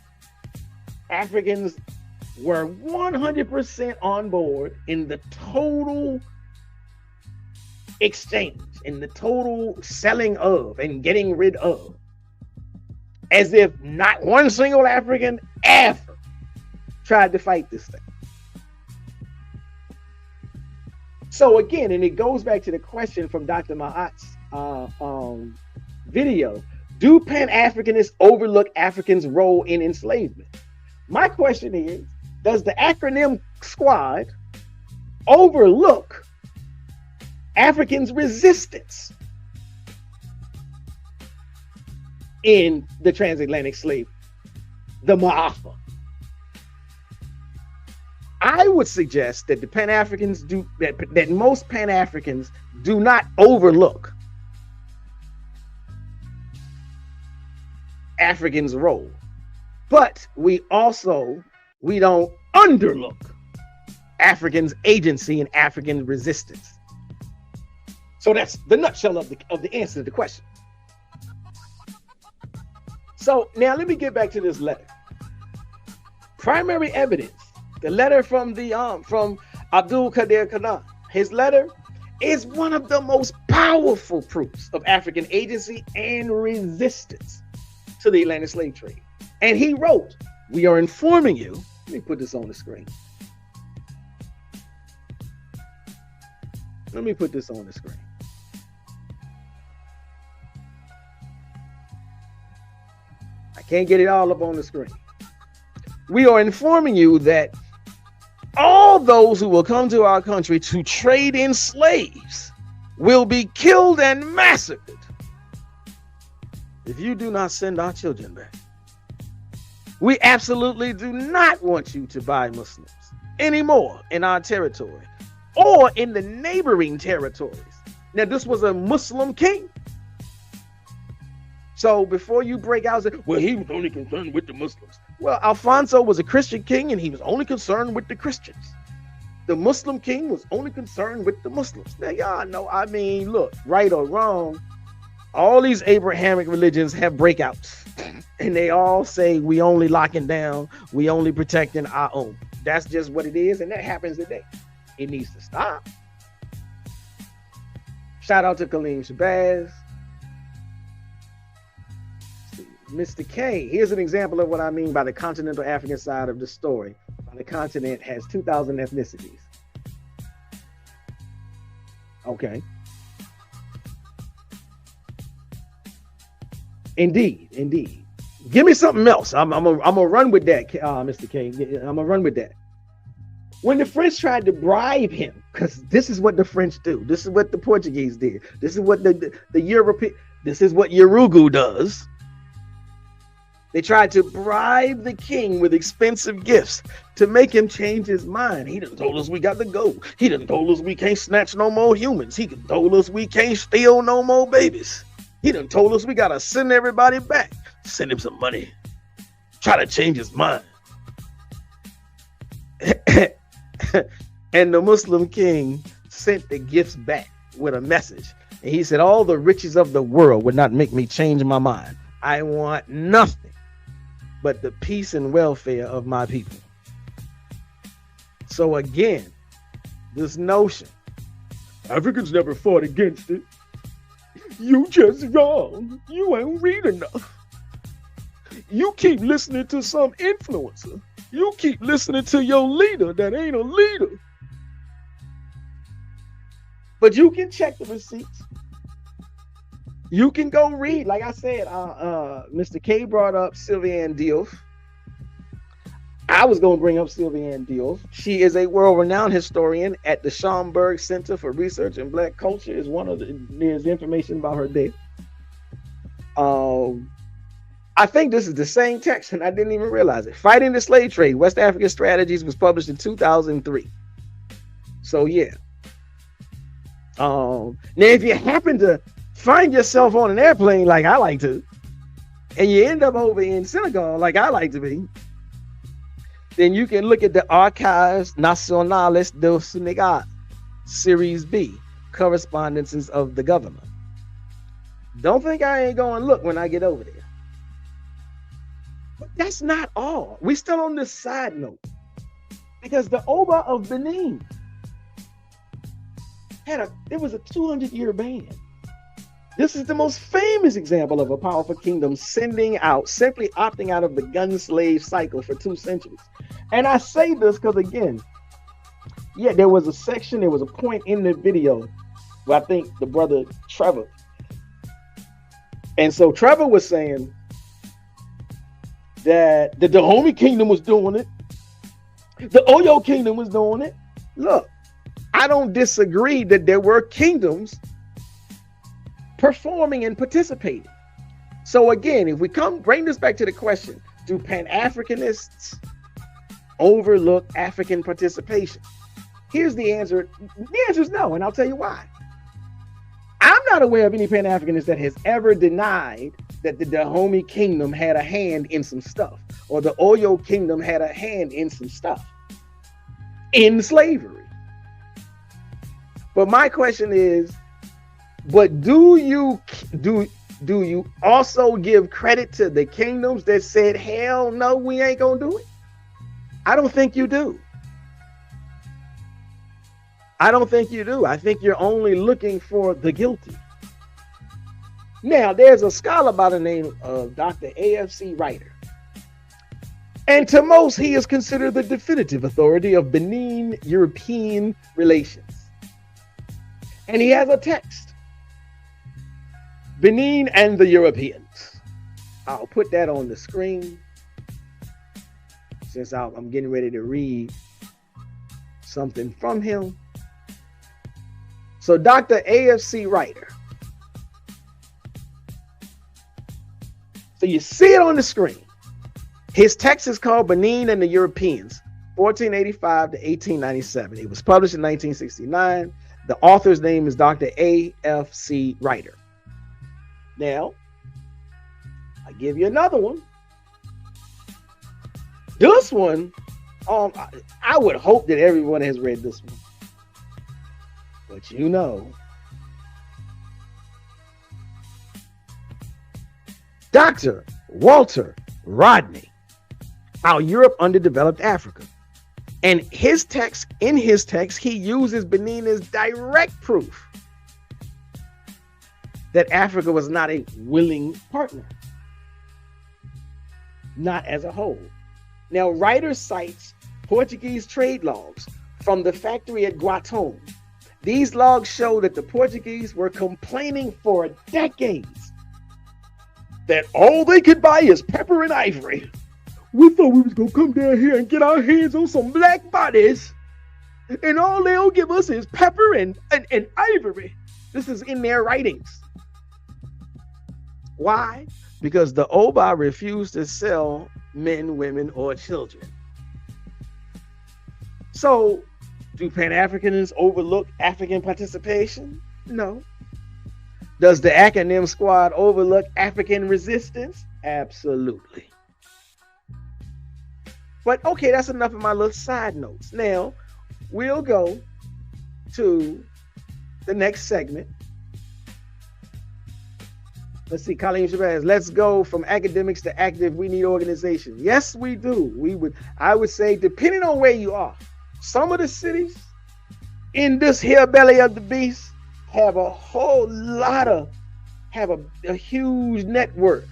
Africans were 100% on board in the total exchange, in the total selling of and getting rid of, as if not one single African ever tried to fight this thing. So again, and it goes back to the question from Dr. Maat's video, do Pan-Africanists overlook Africans' role in enslavement? My question is, does the acronym squad overlook Africans' resistance in the transatlantic slave, the Ma'afa? I would suggest that the Pan-Africans do that most Pan-Africans do not overlook Africans' role, but we don't underlook Africans' agency and African resistance. So that's the nutshell of the answer to the question. So now let me get back to this letter. Primary evidence. The letter from Abdul-Kader Khan, his letter is one of the most powerful powerful proofs of African agency and resistance to the Atlantic slave trade. And he wrote, "We are informing you." Let me put this on the screen. Let me put this on the screen. I can't get it all up on the screen. "We are informing you that all those who will come to our country to trade in slaves will be killed and massacred if you do not send our children back. We absolutely do not want you to buy Muslims anymore in our territory or in the neighboring territories." Now, this was a Muslim king. So before you break out and say, "Well, he was only concerned with the Muslims." Well, Alfonso was a Christian king and he was only concerned with the Christians. The Muslim king was only concerned with the Muslims. Now, y'all know, I mean, look, right or wrong, all these Abrahamic religions have breakouts. And they all say, we only locking down, we only protecting our own. That's just what it is, and that happens today. It needs to stop. Shout out to Kaleem Shabazz. Mr. K, here's an example of what I mean by the continental African side of the story. The continent has 2,000 ethnicities. Okay. Indeed. Give me something else. I'm gonna run with that, Mr. K. I'm gonna run with that. When the French tried to bribe him, because this is what the French do. This is what the Portuguese did. This is what the European. This is what Urugu does. They tried to bribe the king with expensive gifts to make him change his mind. He done told us we got to go. He done told us we can't snatch no more humans. He done told us we can't steal no more babies. He done told us we got to send everybody back. Send him some money. Try to change his mind. And the Muslim king sent the gifts back with a message. And he said, all the riches of the world would not make me change my mind. I want nothing but the peace and welfare of my people. So again, this notion, Africans never fought against it. You just wrong. You ain't read enough. You keep listening to some influencer. You keep listening to your leader that ain't a leader. But you can check the receipts. You can go read, like I said, Mr. K brought up Sylviane Diouf. I was going to bring up Sylviane Diouf. She is a world-renowned historian at the Schomburg Center for Research in Black Culture. Is one of there's information about her death. I think this is the same text, and I didn't even realize it. Fighting the Slave Trade, West African Strategies was published in 2003. So yeah. Now, if you happen to find yourself on an airplane like I like to, and you end up over in Senegal like I like to be, then you can look at the Archives Nationales do Senegal, Series B, Correspondences of the Government. Don't think I ain't going to look when I get over there. But that's not all. We still on this side note, because the Oba of Benin it was a 200-year ban. This is the most famous example of a powerful kingdom simply opting out of the gun slave cycle for 2 centuries. And I say this because, again, yeah, there was a point in the video where I think the brother Trevor, and so Trevor was saying that the Dahomey kingdom was doing it. The Oyo kingdom was doing it. Look, I don't disagree that there were kingdoms performing and participating. So again, if we bring this back to the question, do Pan-Africanists overlook African participation? Here's the answer. The answer is no, and I'll tell you why. I'm not aware of any Pan-Africanist that has ever denied that the Dahomey kingdom had a hand in some stuff, or the Oyo kingdom had a hand in some stuff in slavery. But my question is, but do you also give credit to the kingdoms that said, hell no, we ain't gonna do it? I don't think you do. I don't think you do. I think you're only looking for the guilty. Now, there's a scholar by the name of Dr. AFC Ryder. And to most, he is considered the definitive authority of Benin-European relations. And he has a text, Benin and the Europeans. I'll put that on the screen since I'm getting ready to read something from him. So Dr. AFC Ryder. So you see it on the screen. His text is called Benin and the Europeans, 1485 to 1897. It was published in 1969. The author's name is Dr. A.F.C. Ryder. Now, I give you another one. This one, I would hope that everyone has read this one. But you know, Dr. Walter Rodney, How Europe Underdeveloped Africa. And in his text, he uses Benin as direct proof that Africa was not a willing partner, not as a whole. Now, Ryder cites Portuguese trade logs from the factory at Guatone. These logs show that the Portuguese were complaining for decades that all they could buy is pepper and ivory. We thought we was gonna come down here and get our hands on some black bodies, and all they'll give us is pepper and ivory. This is in their writings. Why? Because the Oba refused to sell men, women, or children. So, do Pan-Africanists overlook African participation? No. Does the acronym squad overlook African resistance? Absolutely. But okay, that's enough of my little side notes. Now, we'll go to the next segment. Let's see, Colleen Shabazz, let's go from academics to active. We need organization. Yes, we do. I would say, depending on where you are, some of the cities in this here belly of the beast have a whole lot of, have a huge network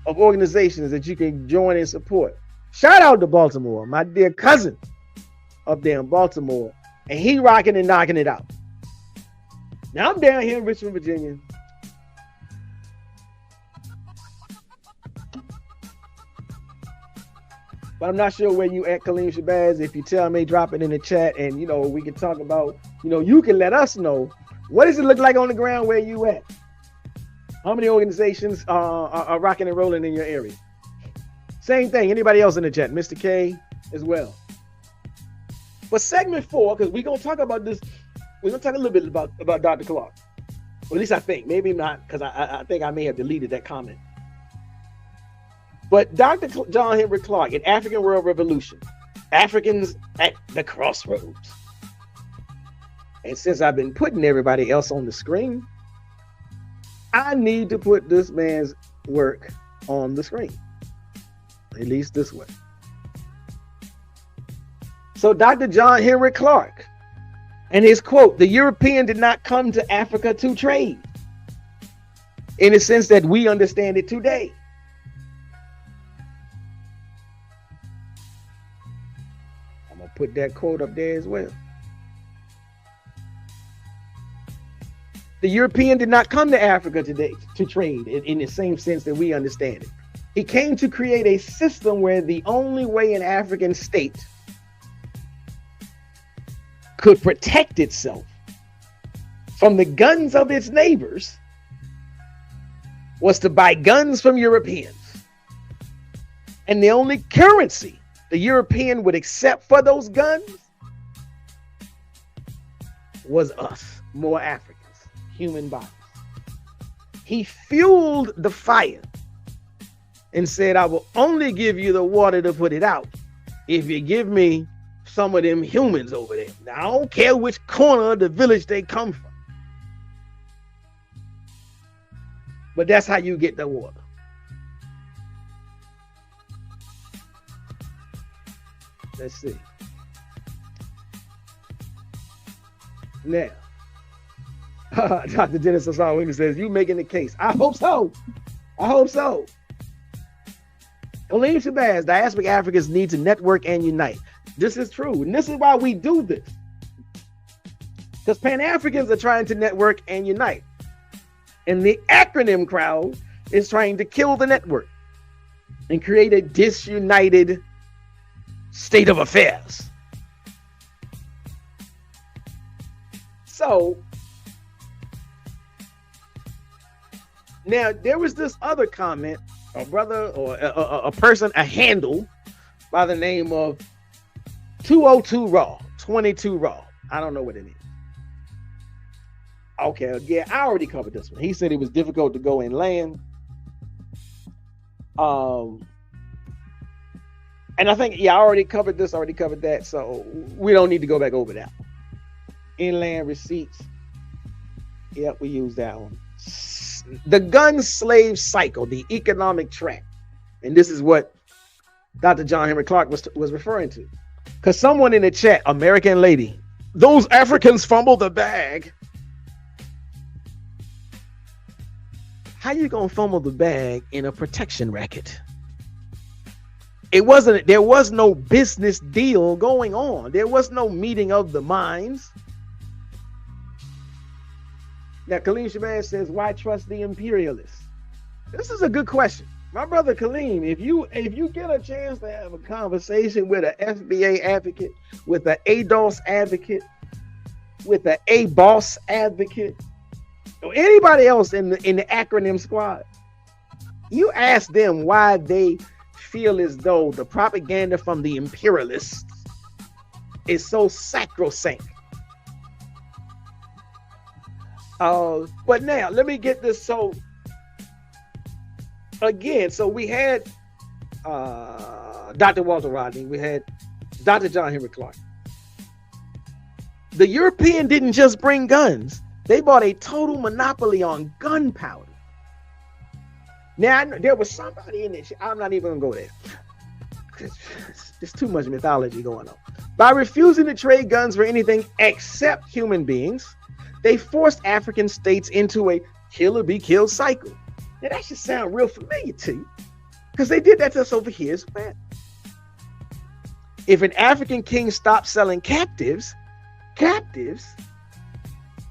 of organizations that you can join and support. Shout out to Baltimore, my dear cousin up there in Baltimore, and he rocking and knocking it out. Now I'm down here in Richmond, Virginia. But I'm not sure where you at, Kaleem Shabazz. If you tell me, drop it in the chat, and we can talk about, you can let us know, what does it look like on the ground where you at? How many organizations are rocking and rolling in your area? Same thing. Anybody else in the chat? Mr. K as well. But segment 4, because we're gonna talk about this. We're gonna talk a little bit about Dr. Clark. Or at least I think. Maybe not, because I think I may have deleted that comment. But Dr. John Henry Clark in African World Revolution, Africans at the Crossroads. And since I've been putting everybody else on the screen, I need to put this man's work on the screen, at least this way. So Dr. John Henry Clark and his quote, "The European did not come to Africa to trade," in the sense that we understand it today. I'm going to put that quote up there as well. The European did not come to Africa today to trade in the same sense that we understand it. He came to create a system where the only way an African state could protect itself from the guns of its neighbors was to buy guns from Europeans. And the only currency the European would accept for those guns was us, more Africans, human bodies. He fueled the fire and said, "I will only give you the water to put it out if you give me some of them humans over there. Now, I don't care which corner of the village they come from. But that's how you get the water." Let's see. Now, Dr. Genesis Winger says, you making the case. I hope so. I hope so. Elaine Shabazz, diasporic Africans need to network and unite. This is true. And this is why we do this. Because Pan-Africans are trying to network and unite. And the acronym crowd is trying to kill the network and create a disunited state of affairs. So, now there was this other comment, a brother or a person, a handle by the name of 202 Raw, 22 Raw. I don't know what it is. Okay, yeah, I already covered this one. He said it was difficult to go inland. And I think, yeah, I already covered this, already covered that. So we don't need to go back over that. Inland receipts. Yep, we use that one. The gun slave cycle, the economic track. And this is what Dr. John Henry Clark was referring to. Because someone in the chat, American lady, those Africans fumble the bag. How you gonna fumble the bag in a protection racket? There was no business deal going on. There was no meeting of the minds. Now, Kaleem Shabazz says, why trust the imperialists? This is a good question. My brother Kaleem, if you get a chance to have a conversation with an FBA advocate, with an ADOS advocate, with an ABOS advocate, or anybody else in the acronym squad, you ask them why they feel as though the propaganda from the imperialists is so sacrosanct. But now let me get this. So again, so we had Dr. Walter Rodney, we had Dr. John Henry Clark. The European didn't just bring guns. They bought a total monopoly on gunpowder. Now, there was somebody in this. I'm not even going to go there. There's too much mythology going on. By refusing to trade guns for anything except human beings, they forced African states into a kill or be killed cycle. Now, that should sound real familiar to you, because they did that to us over here as well. If an African king stopped selling captives,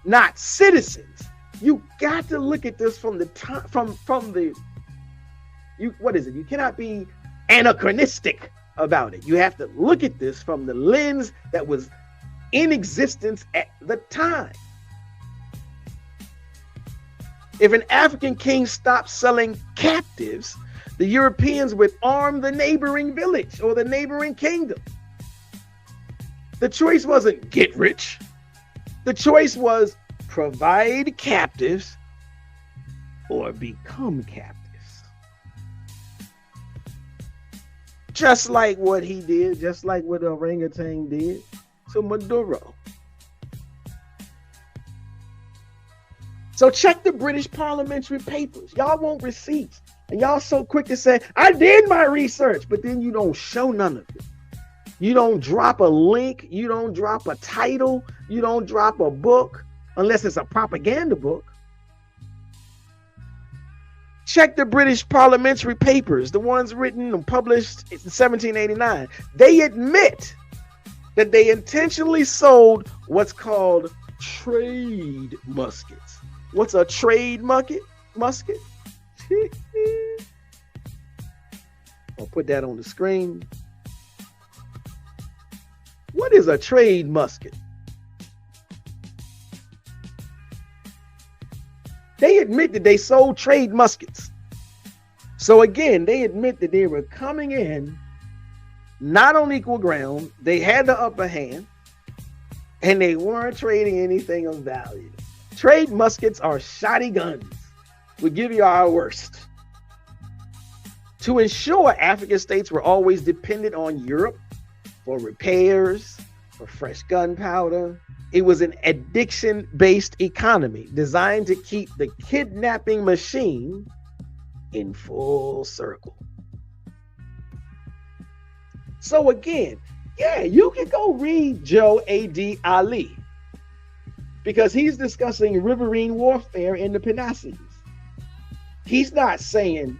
not citizens. You got to look at this from the time, from the, what is it? You cannot be anachronistic about it. You have to look at this from the lens that was in existence at the time. If an African king stopped selling captives, the Europeans would arm the neighboring village or the neighboring kingdom. The choice wasn't get rich. The choice was provide captives or become captives. Just like what he did, just like what orangutan did to Maduro. So check the British parliamentary papers. Y'all want receipts. And y'all so quick to say, I did my research, but then you don't show none of it. You don't drop a link. You don't drop a title. You don't drop a book unless it's a propaganda book. Check the British parliamentary papers, the ones written and published in 1789. They admit that they intentionally sold what's called trade muskets. What's a trade musket? I'll put that on the screen. What is a trade musket? They admit that they sold trade muskets. So again, they admit that they were coming in not on equal ground. They had the upper hand and they weren't trading anything of value. Trade muskets are shoddy guns. We'll give you our worst. To ensure African states were always dependent on Europe for repairs, for fresh gunpowder. It was an addiction-based economy designed to keep the kidnapping machine in full circle. So again, yeah, you can go read Joe A.D. Alie. because he's discussing riverine warfare in the Peninsula. He's not saying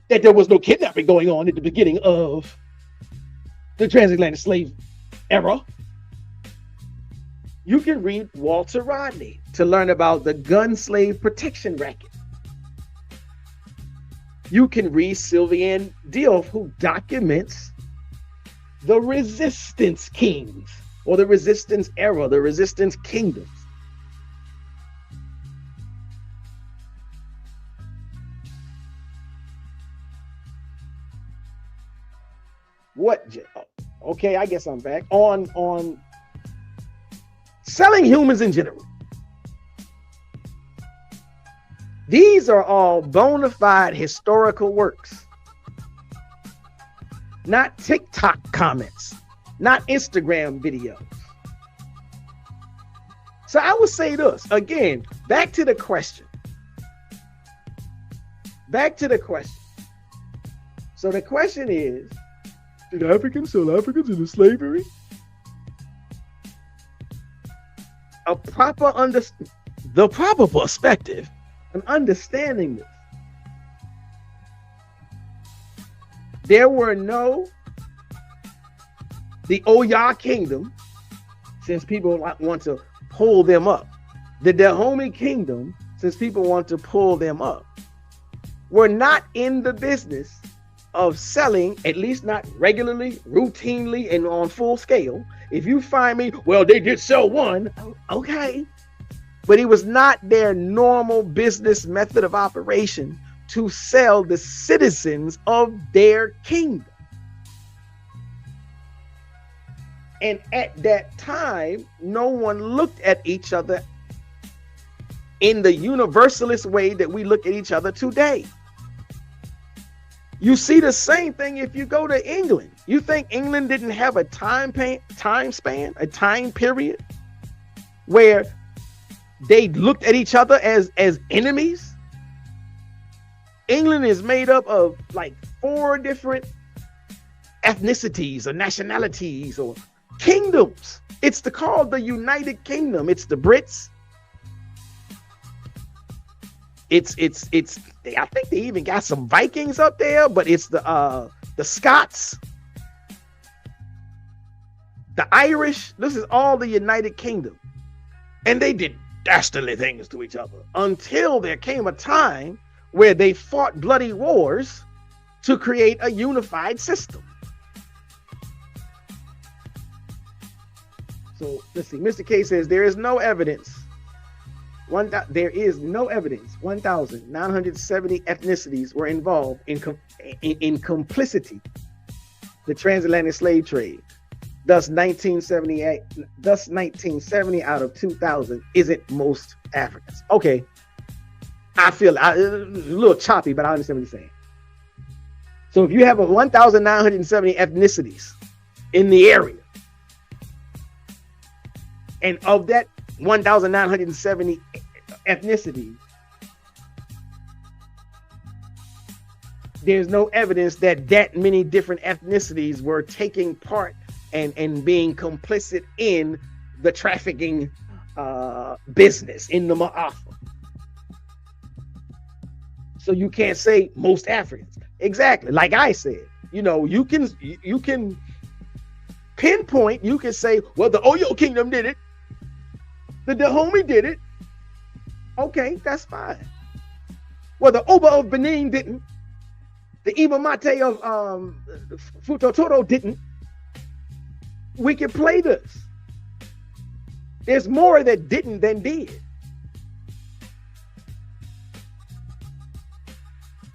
that there was no kidnapping going on at the beginning of the transatlantic slave era. You can read Walter Rodney to learn about the gun slave protection racket. You can read Sylviane Diouf, who documents the resistance kings, or the resistance era, the resistance kingdoms. What? Okay, I guess I'm back on selling humans in general. These are all bona fide historical works, not TikTok comments, not Instagram videos. So I would say this again, back to the question. So the question is, did Africans sell Africans into slavery? The proper perspective and understanding this. There were the Oya kingdom, since people want to pull them up. The Dahomey kingdom, since people want to pull them up, were not in the business of selling, at least not regularly, routinely, and on full scale. If you find me, well, they did sell one, okay. But it was not their normal business method of operation to sell the citizens of their kingdom. And at that time, no one looked at each other in the universalist way that we look at each other today. You see the same thing if you go to England. You think England didn't have a time span, a time period where they looked at each other as enemies? England is made up of like 4 different ethnicities or nationalities or kingdoms. It's called the United Kingdom. It's the Brits. I think they even got some Vikings up there, but it's the Scots, the Irish. This is all the United Kingdom. And they did dastardly things to each other until there came a time where they fought bloody wars to create a unified system. So let's see. Mr. K says there is no evidence. There is no evidence. 1,970 ethnicities were involved in complicity, the transatlantic slave trade. Thus, 1970 out of 2,000 isn't most Africans. Okay, I feel a little choppy, but I understand what you're saying. So if you have 1,970 ethnicities in the area, and of that 1,970 ethnicities, there's no evidence that many different ethnicities were taking part and being complicit in the trafficking business in the Ma'afa. So you can't say most Africans. Exactly. Like I said, you can pinpoint, you can say, well, the Oyo Kingdom did it. The Dahomey did it. Okay, that's fine. Well, the Oba of Benin didn't. The Maat of Futa Toro didn't. We can play this. There's more that didn't than did.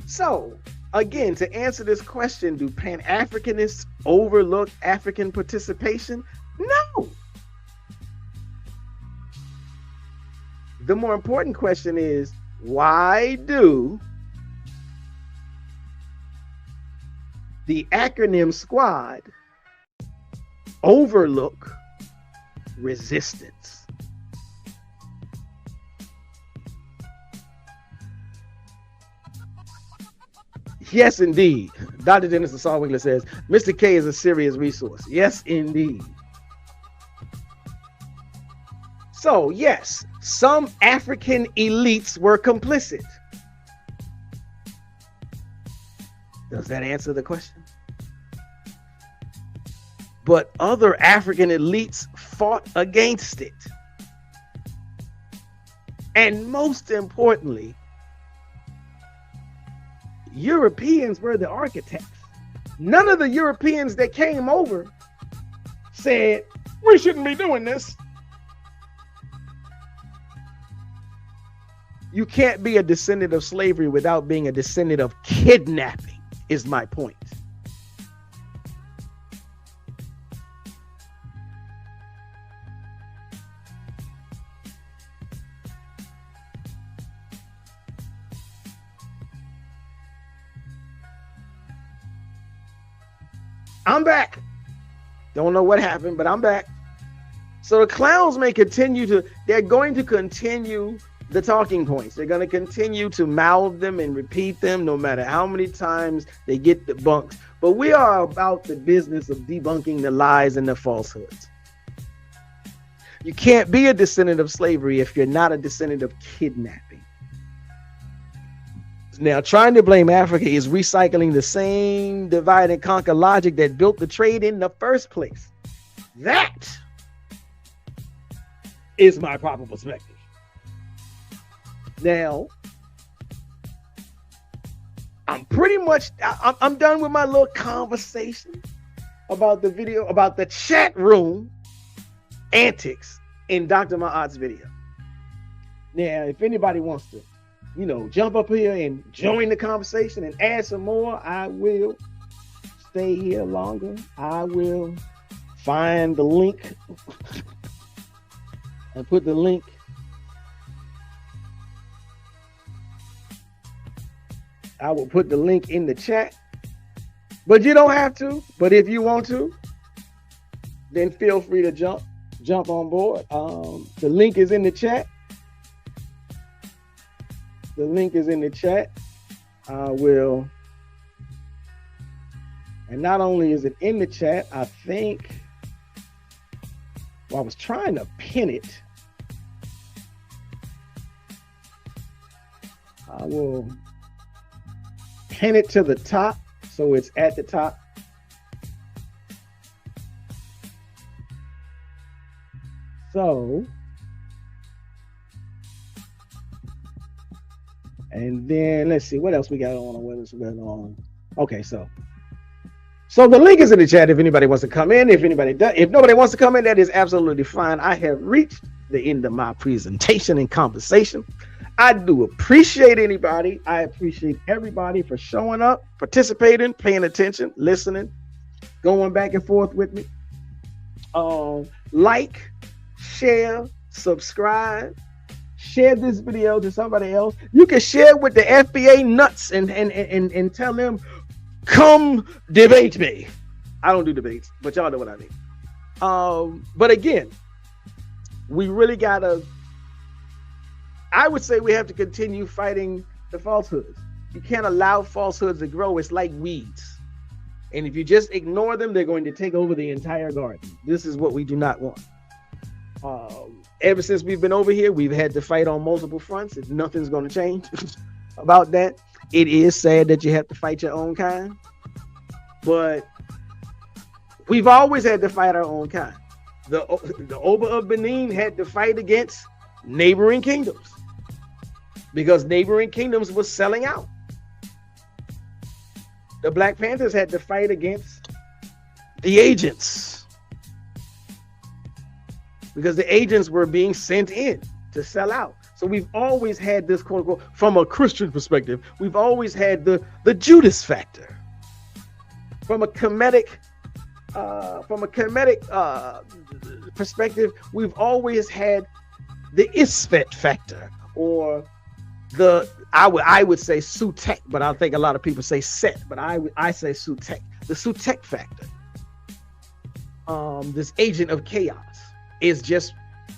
So, again, to answer this question, do Pan-Africanists overlook African participation? No. The more important question is, why do the acronym squad overlook resistance? Yes, indeed. Dr. Dennis Assault-Winkler says, Mr. K is a serious resource. Yes, indeed. So, yes, some African elites were complicit. Does that answer the question? But other African elites fought against it. And most importantly, Europeans were the architects. None of the Europeans that came over said, we shouldn't be doing this. You can't be a descendant of slavery without being a descendant of kidnapping, is my point. I'm back. Don't know what happened, but I'm back. So the clowns may continue to, they're going to continue the talking points. They're going to continue to mouth them and repeat them no matter how many times they get debunked. But we are about the business of debunking the lies and the falsehoods. You can't be a descendant of slavery if you're not a descendant of kidnapping. Now, trying to blame Africa is recycling the same divide and conquer logic that built the trade in the first place. That is my proper perspective. Now, I'm pretty much, I'm done with my little conversation about the video, about the chat room antics in Dr. Maat's video. Now, if anybody wants to, jump up here and join the conversation and add some more, I will stay here longer. I will find the link and put the link I will put the link in the chat, but you don't have to. But if you want to, then feel free to jump on board. The link is in the chat. The link is in the chat. I will, and not only is it in the chat, I think, I was trying to pin it. I will pin it to the top so it's at the top. So, and then let's see what else we got on. What else we got on? Okay, so the link is in the chat if anybody wants to come in. If nobody wants to come in, that is absolutely fine. I have reached the end of my presentation and conversation. I do appreciate anybody. I appreciate everybody for showing up, participating, paying attention, listening, going back and forth with me. Like, share, subscribe, share this video to somebody else. You can share with the FBA nuts and tell them, come debate me. I don't do debates, but y'all know what I mean. But again, we really gotta, I would say we have to continue fighting the falsehoods. You can't allow falsehoods to grow. It's like weeds. And if you just ignore them, they're going to take over the entire garden. This is what we do not want. Ever since we've been over here, we've had to fight on multiple fronts. And nothing's going to change about that. It is sad that you have to fight your own kind. But we've always had to fight our own kind. The Oba of Benin had to fight against neighboring kingdoms because neighboring kingdoms was selling out. The Black Panthers had to fight against the agents because the agents were being sent in to sell out. So we've always had this, quote unquote, from a Christian perspective, we've always had the Judas factor. From a comedic perspective, we've always had the Isfet factor, or I would say Sutek, but I think a lot of people say Set, but I say Sutek, the Sutek factor. This agent of chaos is just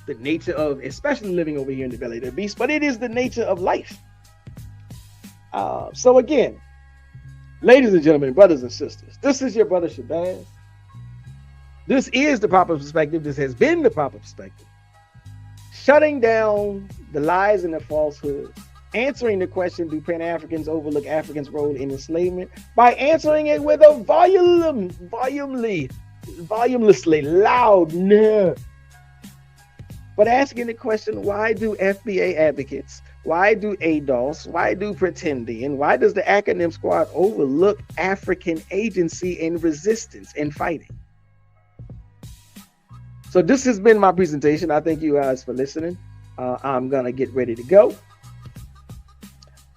the nature of, especially living over here in the belly of the beast, but it is the nature of life. So again, ladies and gentlemen, brothers and sisters, this is your brother Shabazz. This is the proper perspective. This has been the proper perspective. shutting down the lies and the falsehoods, answering the question, do Pan-Africans overlook Africans' role in enslavement, by answering it with a volumlessly loud no. But asking the question, why do FBA advocates, why do ADOS, why do Pretendian, why does the acronym squad overlook African agency and resistance and fighting? So this has been my presentation. I thank you guys for listening. I'm gonna get ready to go.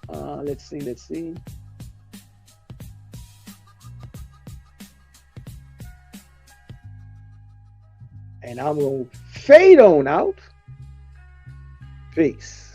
Let's see. And I'm gonna fade on out. Peace.